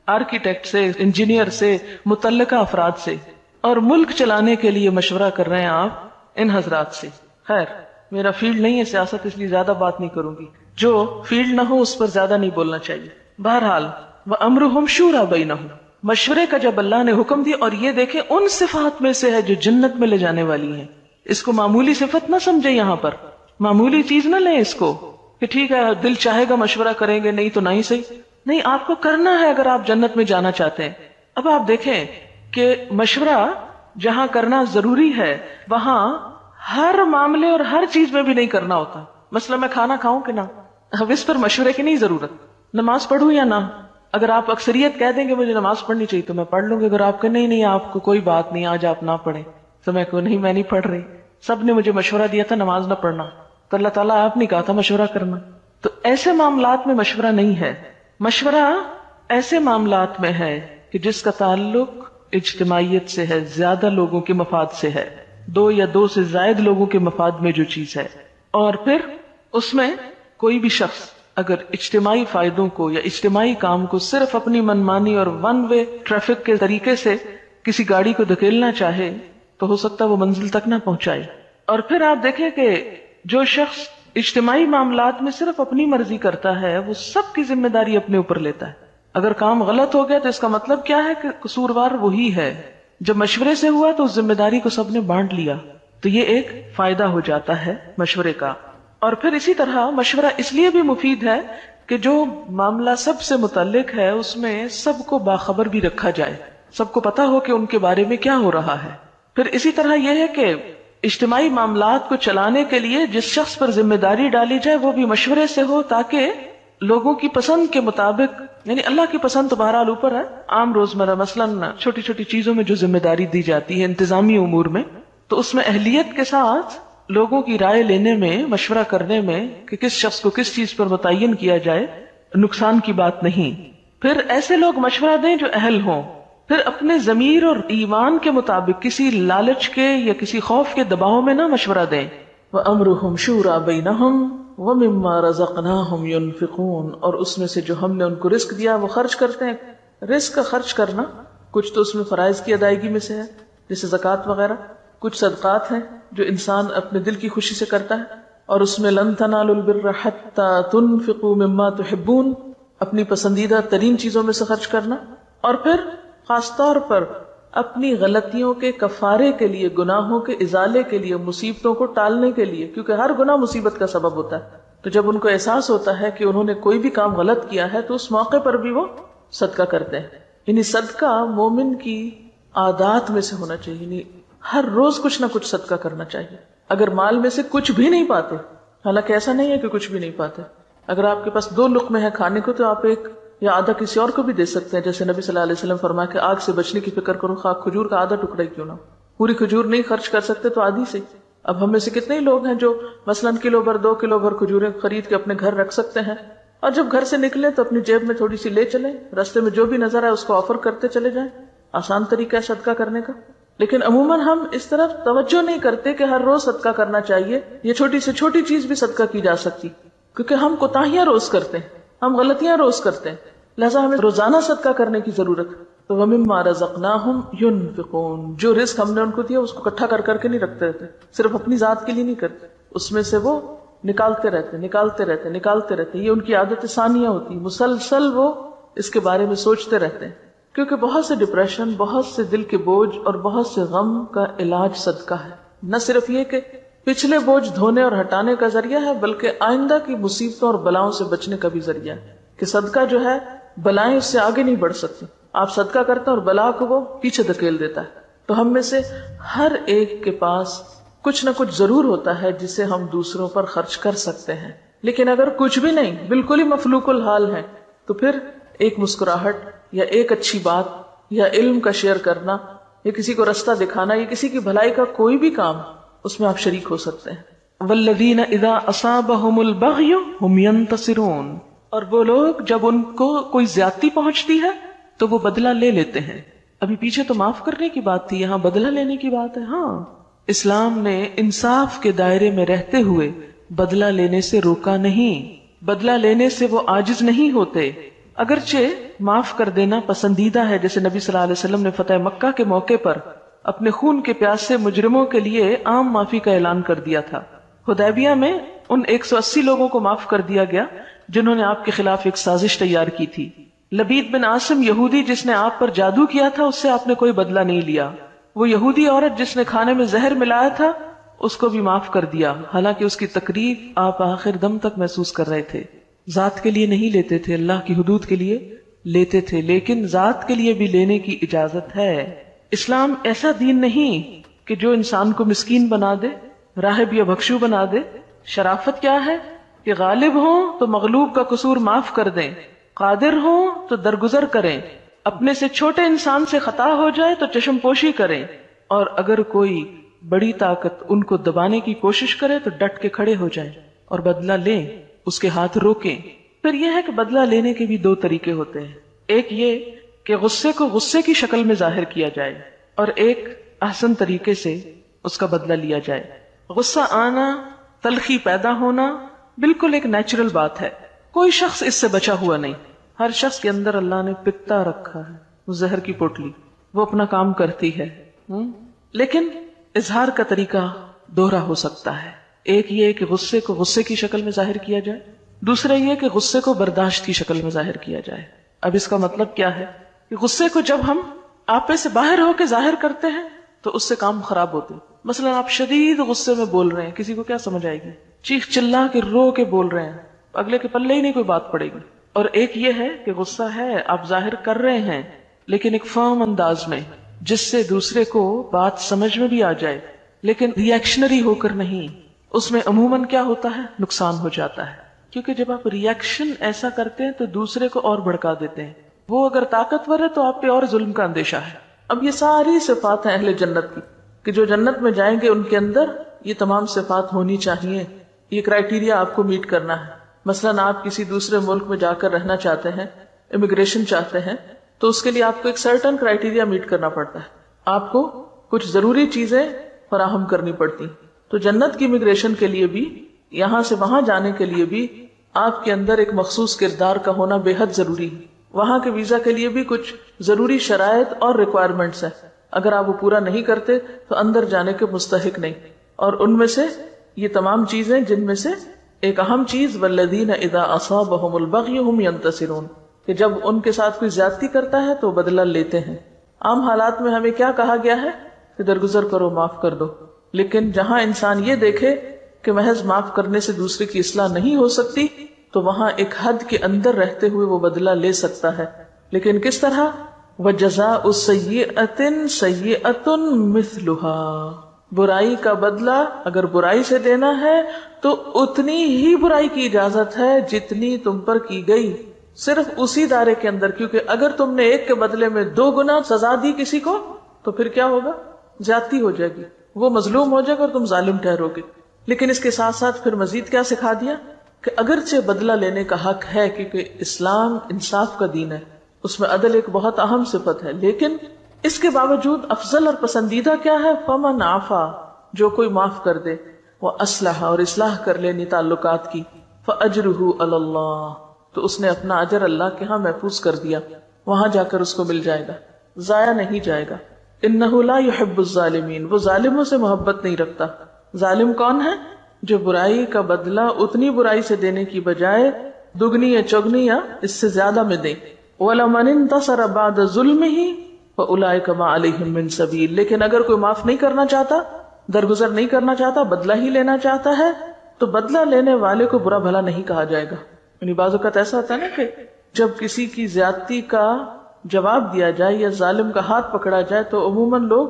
آرکیٹیکٹ سے، انجینئر سے، متعلقہ افراد سے. اور ملک چلانے کے لیے مشورہ کر رہے ہیں آپ ان حضرات سے. خیر، میرا فیلڈ نہیں ہے سیاست، اس لیے زیادہ بات نہیں کروں گی. جو فیلڈ نہ ہو اس پر زیادہ نہیں بولنا چاہیے. بہرحال وَأَمْرُهُمْ شُورَى بَيْنَهُمْ، مشورے کا جب اللہ نے حکم دیا، اور یہ دیکھیں ان صفات میں سے ہے جو جنت میں لے جانے والی ہیں. اس کو معمولی صفت نہ سمجھے، یہاں پر معمولی چیز نہ لیں اس کو کہ ٹھیک ہے دل چاہے گا مشورہ کریں گے، نہیں تو نہیں صحیح. نہیں، آپ کو کرنا ہے اگر آپ جنت میں جانا چاہتے ہیں. اب آپ دیکھیں کہ مشورہ جہاں کرنا ضروری ہے وہاں ہر معاملے اور ہر چیز میں بھی نہیں کرنا ہوتا. مثلا میں کھانا کھاؤں کہ نہ، اب اس پر مشورے کی نہیں ضرورت. نماز پڑھوں یا نہ، اگر آپ اکثریت کہہ دیں گے مجھے نماز پڑھنی چاہیے تو میں پڑھ لوں گی. اگر آپ کہیں نہیں آپ کو کوئی بات نہیں، آج آپ نہ پڑھیں، تو میں کہوں نہیں میں نہیں پڑھ رہی، سب نے مجھے مشورہ دیا تھا نماز نہ پڑھنا، تو اللہ تعالیٰ آپ نے کہا تھا مشورہ کرنا. تو ایسے معاملات میں مشورہ نہیں ہے. مشورہ ایسے معاملات میں ہے کہ جس کا تعلق اجتماعیت سے ہے، زیادہ لوگوں کے مفاد سے ہے، 2 یا 2 سے زائد لوگوں کے مفاد میں جو چیز ہے. اور پھر اس میں کوئی بھی شخص اگر اجتماعی فائدوں کو یا اجتماعی کام کو صرف اپنی منمانی اور ون وے ٹریفک کے طریقے سے کسی گاڑی کو دھکیلنا چاہے تو ہو سکتا ہے وہ منزل تک نہ پہنچائے. اور پھر آپ دیکھیں کہ جو شخص اجتماعی معاملات میں صرف اپنی مرضی کرتا ہے وہ سب کی ذمہ داری اپنے اوپر لیتا ہے. اگر کام غلط ہو گیا تو اس کا مطلب کیا ہے کہ قصوروار وہی ہے. جب مشورے سے ہوا تو اس ذمہ داری کو سب نے بانٹ لیا، تو یہ ایک فائدہ ہو جاتا ہے مشورے کا. اور پھر اسی طرح مشورہ اس لیے بھی مفید ہے کہ جو معاملہ سب سے متعلق ہے اس میں سب کو باخبر بھی رکھا جائے، سب کو پتا ہو کہ ان کے بارے میں کیا ہو رہا ہے. پھر اسی طرح یہ ہے کہ اجتماعی معاملات کو چلانے کے لیے جس شخص پر ذمہ داری ڈالی جائے وہ بھی مشورے سے ہو، تاکہ لوگوں کی پسند کے مطابق، یعنی اللہ کی پسند تو بہرحال اوپر ہے، عام روزمرہ مثلاً چھوٹی چھوٹی چیزوں میں جو ذمہ داری دی جاتی ہے انتظامی امور میں، تو اس میں اہلیت کے ساتھ لوگوں کی رائے لینے میں، مشورہ کرنے میں کہ کس شخص کو کس چیز پر متعین کیا جائے، نقصان کی بات نہیں. پھر ایسے لوگ مشورہ دیں جو اہل ہوں. پھر اپنے ضمیر اور ایمان کے مطابق کسی لالچ کے یا کسی خوف کے دباؤ میں نہ مشورہ دیں. وَأَمْرُهُمْ شُورَى بَيْنَهُمْ وَمِمَّا رَزَقْنَاهُمْ يُنْفِقُونَ، اور اس میں سے جو ہم نے ان کو رزق دیا وہ خرچ کرتے ہیں. رزق کا خرچ کرنا کچھ تو اس میں فرائض کی ادائیگی میں سے ہے جیسے زکوٰۃ وغیرہ، کچھ صدقات ہیں جو انسان اپنے دل کی خوشی سے کرتا ہے، اور اس میں لن تنالوا البر حتی تنفقوا مما تحبون، اپنی پسندیدہ ترین چیزوں میں سے خرچ کرنا، اور پھر خاص طور پر اپنی غلطیوں کے کفارے کے لیے، گناہوں کے ازالے کے لیے، مصیبتوں کو ٹالنے کے لیے، کیونکہ ہر گناہ مصیبت کا سبب ہوتا ہے۔ تو جب ان کو احساس ہوتا ہے کہ انہوں نے کوئی بھی کام غلط کیا ہے تو اس موقع پر بھی وہ صدقہ کرتے ہیں۔ یعنی صدقہ مومن کی عادات میں سے ہونا چاہیے، یعنی ہر روز کچھ نہ کچھ صدقہ کرنا چاہیے۔ اگر مال میں سے کچھ بھی نہیں پاتے، حالانکہ ایسا نہیں ہے کہ کچھ بھی نہیں پاتے، اگر آپ کے پاس 2 لقمے ہیں کھانے کو تو آپ ایک یا آدھا کسی اور کو بھی دے سکتے ہیں، جیسے نبی صلی اللہ علیہ وسلم فرمایا کہ آگ سے بچنے کی فکر کرو، خواہ کھجور کا آدھا ٹکڑا ہی کیوں نہ، پوری کھجور نہیں خرچ کر سکتے تو آدھی سے۔ اب ہم میں سے کتنے ہی لوگ ہیں جو مثلاً کلو بھر 2 کلو بھر کھجوریں خرید کے اپنے گھر رکھ سکتے ہیں، اور جب گھر سے نکلیں تو اپنی جیب میں تھوڑی سی لے چلیں، راستے میں جو بھی نظر آئے اس کو آفر کرتے چلے جائیں، آسان طریقہ ہے صدقہ کرنے کا۔ لیکن عموماً ہم اس طرف توجہ نہیں کرتے کہ ہر روز صدقہ کرنا چاہیے، یہ چھوٹی سے چھوٹی چیز بھی صدقہ کی جا سکتی، کیونکہ ہم کوتاہیاں روز کرتے ہیں، ہم غلطیاں روز کرتے ہیں، لہذا ہمیں روزانہ صدقہ کرنے کی ضرورت ہے۔ تو وَمِمَّا رَزَقْنَاهُمْ يُنْفِقُونَ، جو رزق ہم نے ان کو دیا اس کو اکٹھا کر کے نہیں رکھتے رہتے، صرف اپنی ذات کے لیے نہیں کرتے، اس میں سے وہ نکالتے رہتے، یہ ان کی عادت ثانیہ ہوتی، مسلسل وہ اس کے بارے میں سوچتے رہتے ہیں، کیونکہ بہت سے ڈپریشن، بہت سے دل کے بوجھ اور بہت سے غم کا علاج صدقہ ہے۔ نہ صرف یہ کہ پچھلے بوجھ دھونے اور ہٹانے کا ذریعہ ہے، بلکہ آئندہ کی مصیبتوں اور بلاؤں سے بچنے کا بھی ذریعہ ہے، کہ صدقہ جو ہے بلائیں اس سے آگے نہیں بڑھ سکتی، آپ صدقہ کرتے ہیں اور بلا کو وہ پیچھے دھکیل دیتا ہے۔ تو ہم میں سے ہر ایک کے پاس کچھ نہ کچھ ضرور ہوتا ہے جسے ہم دوسروں پر خرچ کر سکتے ہیں، لیکن اگر کچھ بھی نہیں، بالکل ہی مفلوق الحال ہے، تو پھر ایک مسکراہٹ یا ایک اچھی بات یا علم کا شیئر کرنا یا کسی کو رستہ دکھانا یا کسی کی بھلائی کا کوئی بھی کام، اس میں آپ شریک ہو سکتے ہیں۔ وَالَّذِينَ إِذَا أَصَابَهُمُ الْبَغْيُ هُمْ يَنْتَصِرُونَ، اور وہ لوگ جب ان کو کوئی زیادتی پہنچتی ہے تو وہ بدلہ لے لیتے ہیں۔ ابھی پیچھے تو معاف کرنے کی بات تھی، یہاں بدلہ لینے کی بات ہے۔ ہاں، اسلام نے انصاف کے دائرے میں رہتے ہوئے بدلہ لینے سے روکا نہیں، بدلہ لینے سے وہ عاجز نہیں ہوتے، اگرچہ معاف کر دینا پسندیدہ ہے، جیسے نبی صلی اللہ علیہ وسلم نے فتح مکہ کے موقع پر اپنے خون کے پیاسے مجرموں کے لیے عام معافی کا اعلان کر دیا تھا۔ حدیبیہ میں ان 180 لوگوں کو معاف کر دیا گیا جنہوں نے آپ کے خلاف ایک سازش تیار کی تھی۔ لبید بن عاصم یہودی جس نے آپ پر جادو کیا تھا، اس سے آپ نے کوئی بدلہ نہیں لیا۔ وہ یہودی عورت جس نے کھانے میں زہر ملایا تھا، اس کو بھی معاف کر دیا، حالانکہ اس کی تکلیف آپ آخر دم تک محسوس کر رہے تھے۔ ذات کے لیے نہیں لیتے تھے، اللہ کی حدود کے لیے لیتے تھے، لیکن ذات کے لیے بھی لینے کی اجازت ہے۔ اسلام ایسا دین نہیں کہ جو انسان کو مسکین بنا دے، راہب یا بھکشو بنا دے۔ شرافت کیا ہے کہ غالب ہوں تو مغلوب کا قصور معاف کر دیں، قادر ہوں تو درگزر کریں، اپنے سے چھوٹے انسان سے خطا ہو جائے تو چشم پوشی کریں، اور اگر کوئی بڑی طاقت ان کو دبانے کی کوشش کرے تو ڈٹ کے کھڑے ہو جائیں اور بدلہ لیں، اس کے ہاتھ روکیں۔ پھر یہ ہے کہ بدلہ لینے کے بھی 2 طریقے ہوتے ہیں، ایک یہ کہ غصے کو غصے کی شکل میں ظاہر کیا جائے، اور ایک احسن طریقے سے اس کا بدلہ لیا جائے۔ غصہ آنا، تلخی پیدا ہونا بالکل ایک نیچرل بات ہے، کوئی شخص اس سے بچا ہوا نہیں، ہر شخص کے اندر اللہ نے پکتا رکھا ہے، وہ زہر کی پوٹلی، وہ اپنا کام کرتی ہے، لیکن اظہار کا طریقہ دوہرا ہو سکتا ہے۔ ایک یہ کہ غصے کو غصے کی شکل میں ظاہر کیا جائے، دوسرا یہ کہ غصے کو برداشت کی شکل میں ظاہر کیا جائے۔ اب اس کا مطلب کیا ہے کہ غصے کو جب ہم آپے سے باہر ہو کے ظاہر کرتے ہیں تو اس سے کام خراب ہوتے ہیں۔ مثلا آپ شدید غصے میں بول رہے ہیں، کسی کو کیا سمجھ آئے گی؟ چیخ چلا کے رو کے بول رہے ہیں، اگلے کے پلے ہی نہیں کوئی بات پڑے گی۔ اور ایک یہ ہے کہ غصہ ہے، آپ ظاہر کر رہے ہیں لیکن ایک فرم انداز میں، جس سے دوسرے کو بات سمجھ میں بھی آ جائے، لیکن ری ایکشنری ہو کر نہیں۔ اس میں عموماً کیا ہوتا ہے؟ نقصان ہو جاتا ہے، کیونکہ جب آپ ری ایکشن ایسا کرتے ہیں تو دوسرے کو اور بھڑکا دیتے ہیں، وہ اگر طاقتور ہے تو آپ پہ اور ظلم کا اندیشہ ہے۔ اب یہ ساری صفات ہیں اہل جنت کی، کہ جو جنت میں جائیں گے ان کے اندر یہ تمام صفات ہونی چاہیے، یہ کرائیٹیریا آپ کو میٹ کرنا ہے۔ مثلا آپ کسی دوسرے ملک میں جا کر رہنا چاہتے ہیں، امیگریشن چاہتے ہیں، تو اس کے لیے آپ کو ایک سرٹن کرائیٹیریا میٹ کرنا پڑتا ہے، آپ کو کچھ ضروری چیزیں فراہم کرنی پڑتی۔ تو جنت کی امیگریشن کے لیے بھی، یہاں سے وہاں جانے کے لیے بھی آپ کے اندر ایک مخصوص کردار کا ہونا بے حد ضروری ہے۔ وہاں کے ویزا کے لیے بھی کچھ ضروری شرائط اور ریکوائرمنٹس ہیں، اگر آپ وہ پورا نہیں کرتے تو اندر جانے کے مستحق نہیں. اور ان میں سے یہ تمام چیزیں، جن میں سے ایک اہم چیز والذین اذا اصابهم البغی هم ينتصرون، کہ جب ان کے ساتھ کوئی زیادتی کرتا ہے تو بدلہ لیتے ہیں. عام حالات میں ہمیں کیا کہا گیا ہے کہ درگزر کرو، معاف کر دو. لیکن جہاں انسان یہ دیکھے کہ محض معاف کرنے سے دوسرے کی اصلاح نہیں ہو سکتی تو وہاں ایک حد کے اندر رہتے ہوئے وہ بدلہ لے سکتا ہے. لیکن کس طرح؟ وَجَزَاءُ سَيِّئَةٍ سَيِّئَةٌ مِثْلُهَا، برائی کا بدلہ اگر برائی سے دینا ہے تو اتنی ہی برائی کی اجازت ہے جتنی تم پر کی گئی، صرف اسی دائرے کے اندر. کیونکہ اگر تم نے ایک کے بدلے میں 2 گنا سزا دی کسی کو تو پھر کیا ہوگا؟ زیادتی ہو جائے گی، وہ مظلوم ہو جائے گا اور تم ظالم ٹھہرو گے. لیکن اس کے ساتھ ساتھ پھر مزید کیا سکھا دیا کہ اگرچہ بدلہ لینے کا حق ہے کیونکہ اسلام انصاف کا دین ہے، اس میں عدل ایک بہت اہم صفت ہے، لیکن اس کے باوجود افضل اور پسندیدہ کیا ہے؟ فمن عفا، جو کوئی معاف کر دے، واصلح، اور اصلاح کر لینی تعلقات کی، فاجرہ علی اللہ، تو اس نے اپنا اجر اللہ کے ہاں محفوظ کر دیا، وہاں جا کر اس کو مل جائے گا، ضائع نہیں جائے گا. انہ لا یحب الظالمین، وہ ظالموں سے محبت نہیں رکھتا. ظالم کون ہے؟ جو برائی کا بدلہ اتنی برائی سے دینے کی بجائے دگنی یا چگنی یا اس سے زیادہ میں دے. وَلَمَنِ انتَصَرَ بَعْدَ ظُلْمِهِ فَأُولَٰئِكَ مَا عَلَيْهِم مِّن سَبِيلٍ، لیکن اگر کوئی معاف نہیں کرنا چاہتا، درگزر نہیں کرنا چاہتا، بدلہ ہی لینا چاہتا ہے تو بدلہ لینے والے کو برا بھلا نہیں کہا جائے گا. یعنی بعض اوقات ایسا ہوتا ہے نا کہ جب کسی کی زیادتی کا جواب دیا جائے یا ظالم کا ہاتھ پکڑا جائے تو عموماً لوگ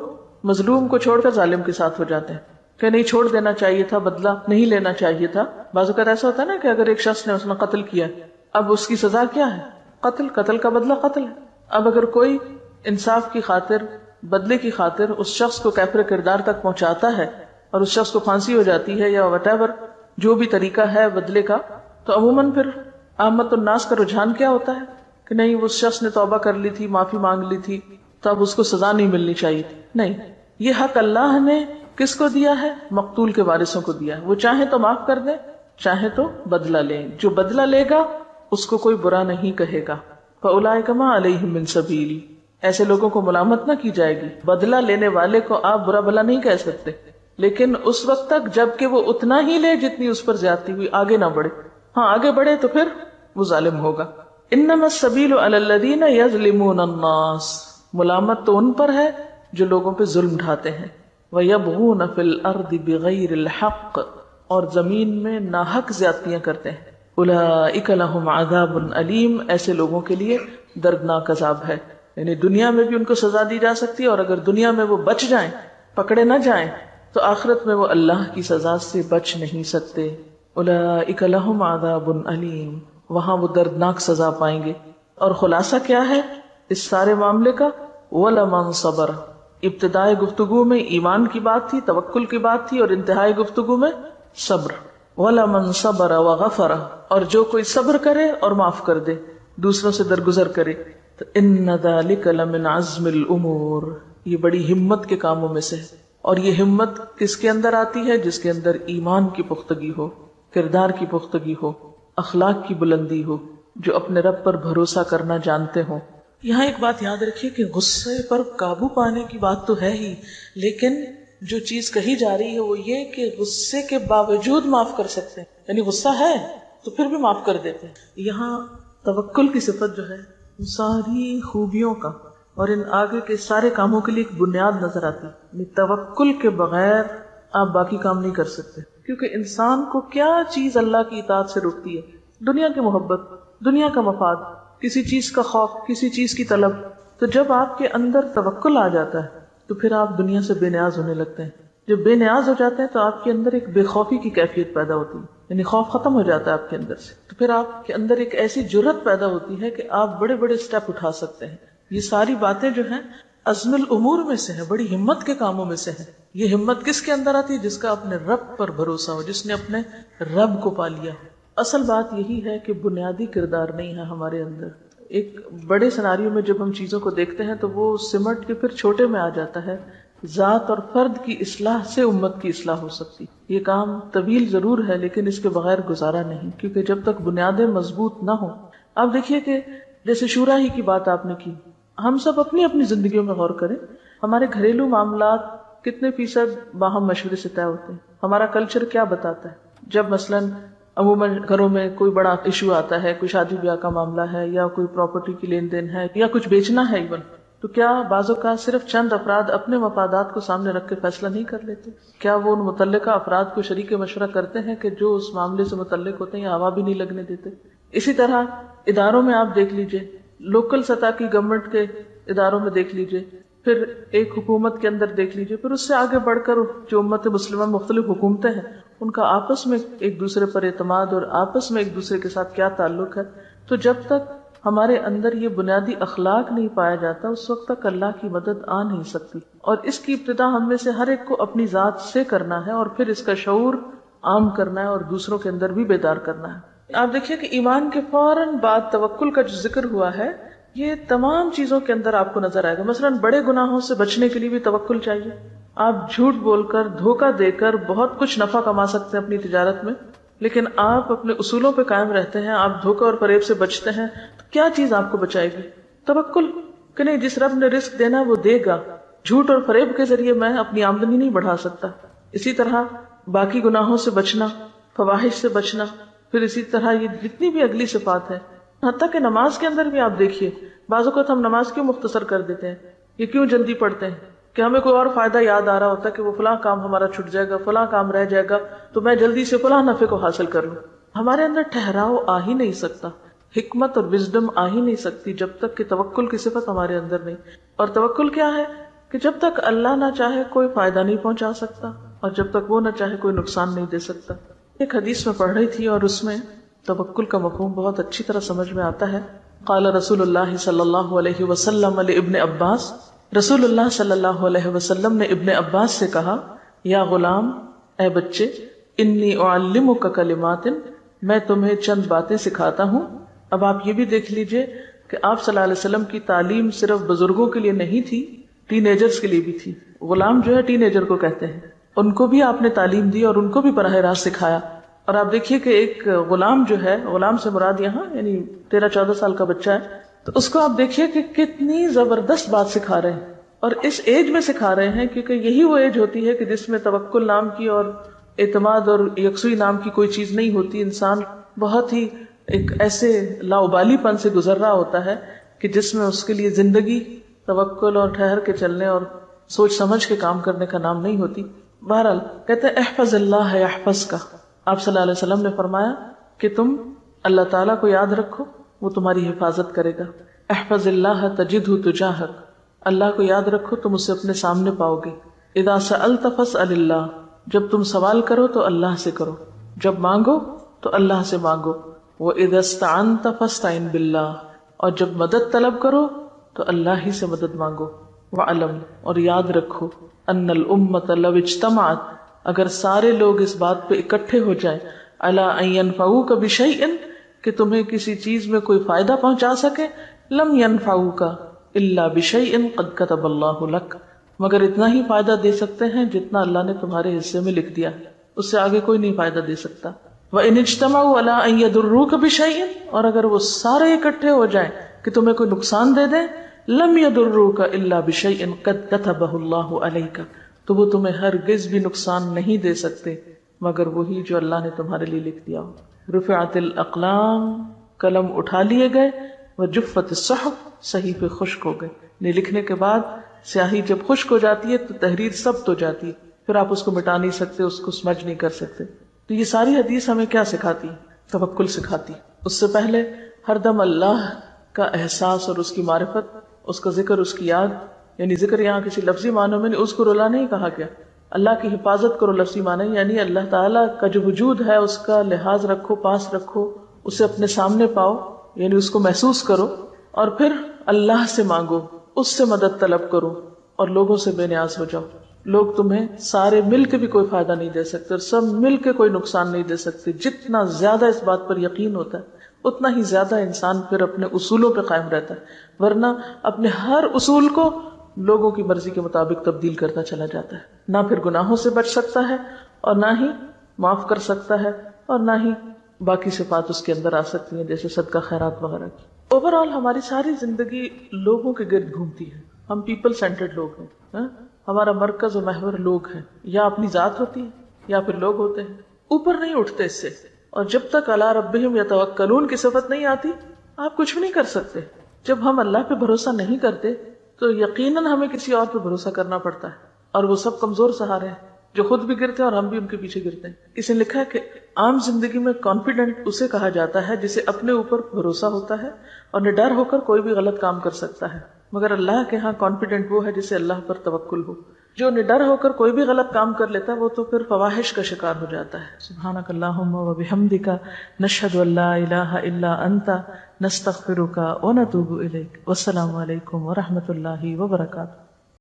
مظلوم کو چھوڑ کر ظالم کے ساتھ ہو جاتے ہیں کہ نہیں، چھوڑ دینا چاہیے تھا، بدلہ نہیں لینا چاہیے تھا. بعض اوقات ایسا ہوتا ہے نا کہ اگر ایک شخص نے اس نے قتل کیا، اب اس کی سزا کیا ہے؟ قتل. قتل کا بدلہ قتل ہے. اب اگر کوئی انصاف کی خاطر، بدلے کی خاطر اس شخص کو کیفر کردار تک پہنچاتا ہے اور اس شخص کو پھانسی ہو جاتی ہے یا وٹ ایور جو بھی طریقہ ہے بدلے کا، تو عموماً پھر عامت الناس کا رجحان کیا ہوتا ہے کہ نہیں، اس شخص نے توبہ کر لی تھی، معافی مانگ لی تھی، تو اب اس کو سزا نہیں ملنی چاہیے تھی. نہیں، یہ حق اللہ نے کس کو دیا ہے؟ مقتول کے وارثوں کو دیا ہے. وہ چاہے تو معاف کر دیں، چاہے تو بدلہ لیں. جو بدلہ لے گا اس کو کوئی برا نہیں کہے گا. فَأُولَٰئِكَ مَا عَلَيْهِم مِّن سَبِيلٍ، ایسے لوگوں کو ملامت نہ کی جائے گی. بدلہ لینے والے کو آپ برا بھلا نہیں کہہ سکتے، لیکن اس وقت تک جب کہ وہ اتنا ہی لے جتنی اس پر زیادتی ہوئی، آگے نہ بڑھے. ہاں آگے بڑھے تو پھر وہ ظالم ہوگا. انما السبیل علی الذین یظلمون الناس، ملامت تو ان پر ہے جو لوگوں پہ ظلم ڈھاتے ہیں. وَيَبْغُونَ فِي الْأَرْضِ بِغَيْرِ الْحَقِّ، اور زمین میں ناحق زیادتیاں کرتے ہیں. أُولَٰئِكَ لَهُمْ عَذَابٌ أَلِيمٌ، ایسے لوگوں کے لیے دردناک عذاب ہے. یعنی دنیا میں بھی ان کو سزا دی جا سکتی ہے، اور اگر دنیا میں وہ بچ جائیں، پکڑے نہ جائیں، تو آخرت میں وہ اللہ کی سزا سے بچ نہیں سکتے. أُولَٰئِكَ لَهُمْ عَذَابٌ أَلِيمٌ، وہاں وہ دردناک سزا پائیں گے. اور خلاصہ کیا ہے اس سارے معاملے کا؟ وَلَمَن صَبَرَ، ابتدائی گفتگو میں ایمان کی بات تھی، توکل کی بات تھی، اور انتہائی گفتگو میں صبر. وَلَمَن صَبَرَ وَغَفَرَ، اور جو کوئی صبر کرے اور معاف کر دے، دوسروں سے درگزر کرے، تو إِنَّ ذَلِكَ لَمِنْ عَزْمِ الْأُمُورِ، یہ بڑی ہمت کے کاموں میں سے ہے. اور یہ ہمت کس کے اندر آتی ہے؟ جس کے اندر ایمان کی پختگی ہو، کردار کی پختگی ہو، اخلاق کی بلندی ہو، جو اپنے رب پر بھروسہ کرنا جانتے ہوں. یہاں ایک بات یاد رکھیے کہ غصے پر قابو پانے کی بات تو ہے ہی، لیکن جو چیز کہی جا رہی ہے وہ یہ کہ غصے کے باوجود معاف کر سکتے ہیں. یعنی غصہ ہے تو پھر بھی معاف کر دیتے ہیں. یہاں توکل کی صفت جو ہے ساری خوبیوں کا اور ان آگے کے سارے کاموں کے لیے ایک بنیاد نظر آتی ہے. یعنی توکل کے بغیر آپ باقی کام نہیں کر سکتے، کیونکہ انسان کو کیا چیز اللہ کی اطاعت سے روکتی ہے؟ دنیا کی محبت، دنیا کا مفاد، کسی چیز کا خوف، کسی چیز کی طلب. تو جب آپ کے اندر توکل آ جاتا ہے تو پھر آپ دنیا سے بے نیاز ہونے لگتے ہیں. جب بے نیاز ہو جاتے ہیں تو آپ کے اندر ایک بے خوفی کی کیفیت پیدا ہوتی ہے، یعنی خوف ختم ہو جاتا ہے آپ کے اندر سے. تو پھر آپ کے اندر ایک ایسی جرت پیدا ہوتی ہے کہ آپ بڑے بڑے سٹیپ اٹھا سکتے ہیں. یہ ساری باتیں جو ہیں عزم الامور میں سے ہیں، بڑی ہمت کے کاموں میں سے ہیں. یہ ہمت کس کے اندر آتی ہے؟ جس کا اپنے رب پر بھروسہ ہو، جس نے اپنے رب کو پا لیا. اصل بات یہی ہے کہ بنیادی کردار نہیں ہے ہمارے اندر. ایک بڑے سناریو میں جب ہم چیزوں کو دیکھتے ہیں تو وہ سمٹ کے پھر چھوٹے میں آ جاتا ہے. ذات اور فرد کی اصلاح سے امت کی اصلاح ہو سکتی. یہ کام طویل ضرور ہے لیکن اس کے بغیر گزارا نہیں، کیونکہ جب تک بنیادیں مضبوط نہ ہوں. آپ دیکھیے کہ جیسے شورا ہی کی بات آپ نے کی، ہم سب اپنی اپنی زندگیوں میں غور کریں، ہمارے گھریلو معاملات کتنے فیصد باہم مشورے سے طے ہوتے ہیں؟ ہمارا کلچر کیا بتاتا ہے؟ جب مثلاً عموماً گھروں میں کوئی بڑا ایشو آتا ہے، کوئی شادی بیاہ کا معاملہ ہے یا کوئی پراپرٹی کی لین دین ہے یا کچھ بیچنا ہے ایون، تو کیا بعض اوقات صرف چند افراد اپنے مفادات کو سامنے رکھ کے فیصلہ نہیں کر لیتے؟ کیا وہ ان متعلقہ افراد کو شریک مشورہ کرتے ہیں کہ جو اس معاملے سے متعلق ہوتے ہیں یا ہوا بھی نہیں لگنے دیتے؟ اسی طرح اداروں میں آپ دیکھ لیجئے، لوکل سطح کی گورنمنٹ کے اداروں میں دیکھ لیجئے، پھر ایک حکومت کے اندر دیکھ لیجئے، پھر اس سے آگے بڑھ کر جو امت مسلمہ مختلف حکومتیں ہیں ان کا آپس میں ایک دوسرے پر اعتماد اور آپس میں ایک دوسرے کے ساتھ کیا تعلق ہے. تو جب تک ہمارے اندر یہ بنیادی اخلاق نہیں پایا جاتا اس وقت تک اللہ کی مدد آ نہیں سکتی. اور اس کی ابتدا ہم میں سے ہر ایک کو اپنی ذات سے کرنا ہے اور پھر اس کا شعور عام کرنا ہے اور دوسروں کے اندر بھی بیدار کرنا ہے. آپ دیکھیے کہ ایمان کے فوراً بعد توکل کا جو ذکر ہوا ہے یہ تمام چیزوں کے اندر آپ کو نظر آئے گا. مثلاً بڑے گناہوں سے بچنے کے لیے بھی توکل چاہیے. آپ جھوٹ بول کر دھوکہ دے کر بہت کچھ نفع کما سکتے ہیں اپنی تجارت میں، لیکن آپ اپنے اصولوں پہ قائم رہتے ہیں، آپ دھوکہ اور فریب سے بچتے ہیں، تو کیا چیز آپ کو بچائے گی؟ توکل کہ نہیں جس رب نے رزق دینا وہ دے گا. جھوٹ اور فریب کے ذریعے میں اپنی آمدنی نہیں بڑھا سکتا. اسی طرح باقی گناہوں سے بچنا، فواحش سے بچنا، پھر اسی طرح یہ جتنی بھی اگلی صفات ہے، حتیٰ کہ نماز کے اندر بھی آپ دیکھیے بعض اوقات ہم نماز کیوں مختصر کر دیتے ہیں، یہ کیوں جلدی پڑھتے ہیں کہ ہمیں کوئی اور فائدہ یاد آ رہا ہوتا ہے کہ وہ فلاں کام ہمارا چھٹ جائے گا، فلاں کام رہ جائے گا تو میں جلدی سے فلاں نفع کو حاصل کر لوں. ہمارے اندر ٹھہراؤ آ ہی نہیں سکتا، حکمت اور وزڈم آ ہی نہیں سکتی جب تک کہ توکل کی صفت ہمارے اندر نہیں. اور توکل کیا ہے کہ جب تک اللہ نہ چاہے کوئی فائدہ نہیں پہنچا سکتا اور جب تک وہ نہ چاہے کوئی نقصان نہیں دے سکتا. ایک حدیث میں پڑھ رہی تھی اور اس میں توکل کا مفہوم بہت اچھی طرح سمجھ میں آتا ہے. قال رسول اللہ صلی اللہ علیہ وسلم ابن عباس، رسول اللہ صلی اللہ علیہ وسلم نے ابن عباس سے کہا، یا غلام، اے بچے، انی اعلمک کلمات، میں تمہیں چند باتیں سکھاتا ہوں. اب آپ یہ بھی دیکھ لیجئے کہ آپ صلی اللہ علیہ وسلم کی تعلیم صرف بزرگوں کے لیے نہیں تھی، ٹین ایجرز کے لیے بھی تھی. غلام جو ہے ٹین ایجر کو کہتے ہیں، ان کو بھی آپ نے تعلیم دی اور ان کو بھی براہ راست سکھایا. اور آپ دیکھیے کہ ایک غلام جو ہے، غلام سے مراد یہاں یعنی 13-14 سال کا بچہ ہے، تو اس کو آپ دیکھیے کہ کتنی زبردست بات سکھا رہے ہیں اور اس ایج میں سکھا رہے ہیں، کیونکہ یہی وہ ایج ہوتی ہے کہ جس میں توکل نام کی اور اعتماد اور یکسوئی نام کی کوئی چیز نہیں ہوتی. انسان بہت ہی ایک ایسے لاؤبالی پن سے گزر رہا ہوتا ہے کہ جس میں اس کے لیے زندگی توکل اور ٹھہر کے چلنے اور سوچ سمجھ کے کام کرنے کا نام نہیں ہوتی. بہرحال کہتے ہیں احفظ اللہ یحفظ کا. آپ صلی اللہ علیہ وسلم نے فرمایا کہ تم اللہ تعالیٰ کو یاد رکھو، وہ تمہاری حفاظت کرے گا. احفظ اللہ تجدہ تجاہک، اللہ کو یاد رکھو تم اسے اپنے سامنے پاؤ گے. اذا سألت فاسأل اللہ، جب تم سوال کرو تو اللہ سے کرو، جب مانگو تو اللہ سے مانگو. وَإِذَا اسْتَعَنْتَ فَاسْتَعِنْ بِاللَّهِ، اور جب مدد طلب کرو تو اللہ ہی سے مدد مانگو. وَعَلَمْ، اور یاد رکھو، أَنَّ الْأُمَّةَ لَوْ اجْتَمَعَتْ، اگر سارے لوگ اس بات پہ اکٹھے ہو جائیں، عَلَىٰ أَن يَنْفَعُوكَ بِشَيْءٍ، کہ تمہیں کسی چیز میں کوئی فائدہ پہنچا سکے، لَمْ يَنْفَعُوكَ إِلَّا بِشَيْءٍ قَدْ كَتَبَ اللَّهُ لَكَ، مگر اتنا ہی فائدہ دے سکتے ہیں جتنا اللہ نے تمہارے حصے میں لکھ دیا، اس سے آگے کوئی نہیں فائدہ دے سکتا. وَإِنِ اجْتَمَعُوا عَلَىٰ أَن يَضُرُّوكَ بِشَيْءٍ، اور اگر وہ سارے اکٹھے ہو جائیں کہ تمہیں کوئی نقصان دے دیں، لَمْ يَضُرُّوكَ إِلَّا بِشَيْءٍ قَدْ كَتَبَهُ اللَّهُ عَلَيْكَ، تو وہ تمہیں ہرگز بھی نقصان نہیں دے سکتے مگر وہی جو اللہ نے تمہارے لیے لکھ دیا ہو. رفعت الاقلام، قلم اٹھا لیے گئے، وجفت الصحف، صحیفے خشک ہو گئے. نے لکھنے کے بعد سیاہی جب خشک ہو جاتی ہے تو تحریر سخت ہو جاتی ہے، پھر آپ اس کو مٹا نہیں سکتے، اس کو سمجھ نہیں کر سکتے. تو یہ ساری حدیث ہمیں کیا سکھاتی؟ توکل سکھاتی. اس سے پہلے ہر دم اللہ کا احساس اور اس کی معرفت، اس کا ذکر، اس کی یاد. یعنی ذکر یہاں کسی لفظی معنوں میں نہیں، اس کو رلا نہیں کہا گیا. اللہ کی حفاظت کرو لفظی معنی یعنی اللہ تعالیٰ کا جو وجود ہے اس کا لحاظ رکھو، پاس رکھو، اسے اپنے سامنے پاؤ، یعنی اس کو محسوس کرو، اور پھر اللہ سے مانگو، اس سے مدد طلب کرو اور لوگوں سے بے نیاز ہو جاؤ. لوگ تمہیں سارے مل کے بھی کوئی فائدہ نہیں دے سکتے اور سب مل کے کوئی نقصان نہیں دے سکتے. جتنا زیادہ اس بات پر یقین ہوتا ہے اتنا ہی زیادہ انسان پھر اپنے اصولوں پہ قائم رہتا ہے، ورنہ اپنے ہر اصول کو لوگوں کی مرضی کے مطابق تبدیل کرتا چلا جاتا ہے. نہ پھر گناہوں سے بچ سکتا ہے اور نہ ہی معاف کر سکتا ہے اور نہ ہی باقی صفات اس کے اندر آ سکتی ہیں جیسے صدقہ خیرات وغیرہ کی. اوور آل ہماری ساری زندگی لوگوں کے گرد گھومتی ہے. ہم پیپل سینٹرڈ لوگ ہیں. ہمارا مرکز و محور لوگ ہیں. یا اپنی ذات ہوتی ہے یا پھر لوگ ہوتے ہیں. اوپر نہیں اٹھتے اس سے. اور جب تک علی ربہم یتوکلون کی صفت نہیں آتی آپ کچھ بھی نہیں کر سکتے. جب ہم اللہ پہ بھروسہ نہیں کرتے تو یقیناً ہمیں کسی اور پہ بھروسہ کرنا پڑتا ہے. اور وہ سب کمزور سہارے ہیں جو خود بھی گرتے ہیں اور ہم بھی ان کے پیچھے گرتے ہیں. اسے لکھا ہے کہ عام زندگی میں کانفیڈنٹ اسے کہا جاتا ہے جسے اپنے اوپر بھروسہ ہوتا ہے اور نڈر ہو کر کوئی بھی غلط کام کر سکتا ہے. مگر اللہ کے ہاں کانفیڈنٹ وہ ہے جسے اللہ پر توکل ہو. جو نڈر ہو کر کوئی بھی غلط کام کر لیتا ہے وہ تو پھر فواحش کا شکار ہو جاتا ہے. سبحانک اللہم و بحمدک نشہد ان لا الہ الا انت نستغفرک و نتوب الیک. والسلام علیکم و رحمۃ اللہ وبرکاتہ.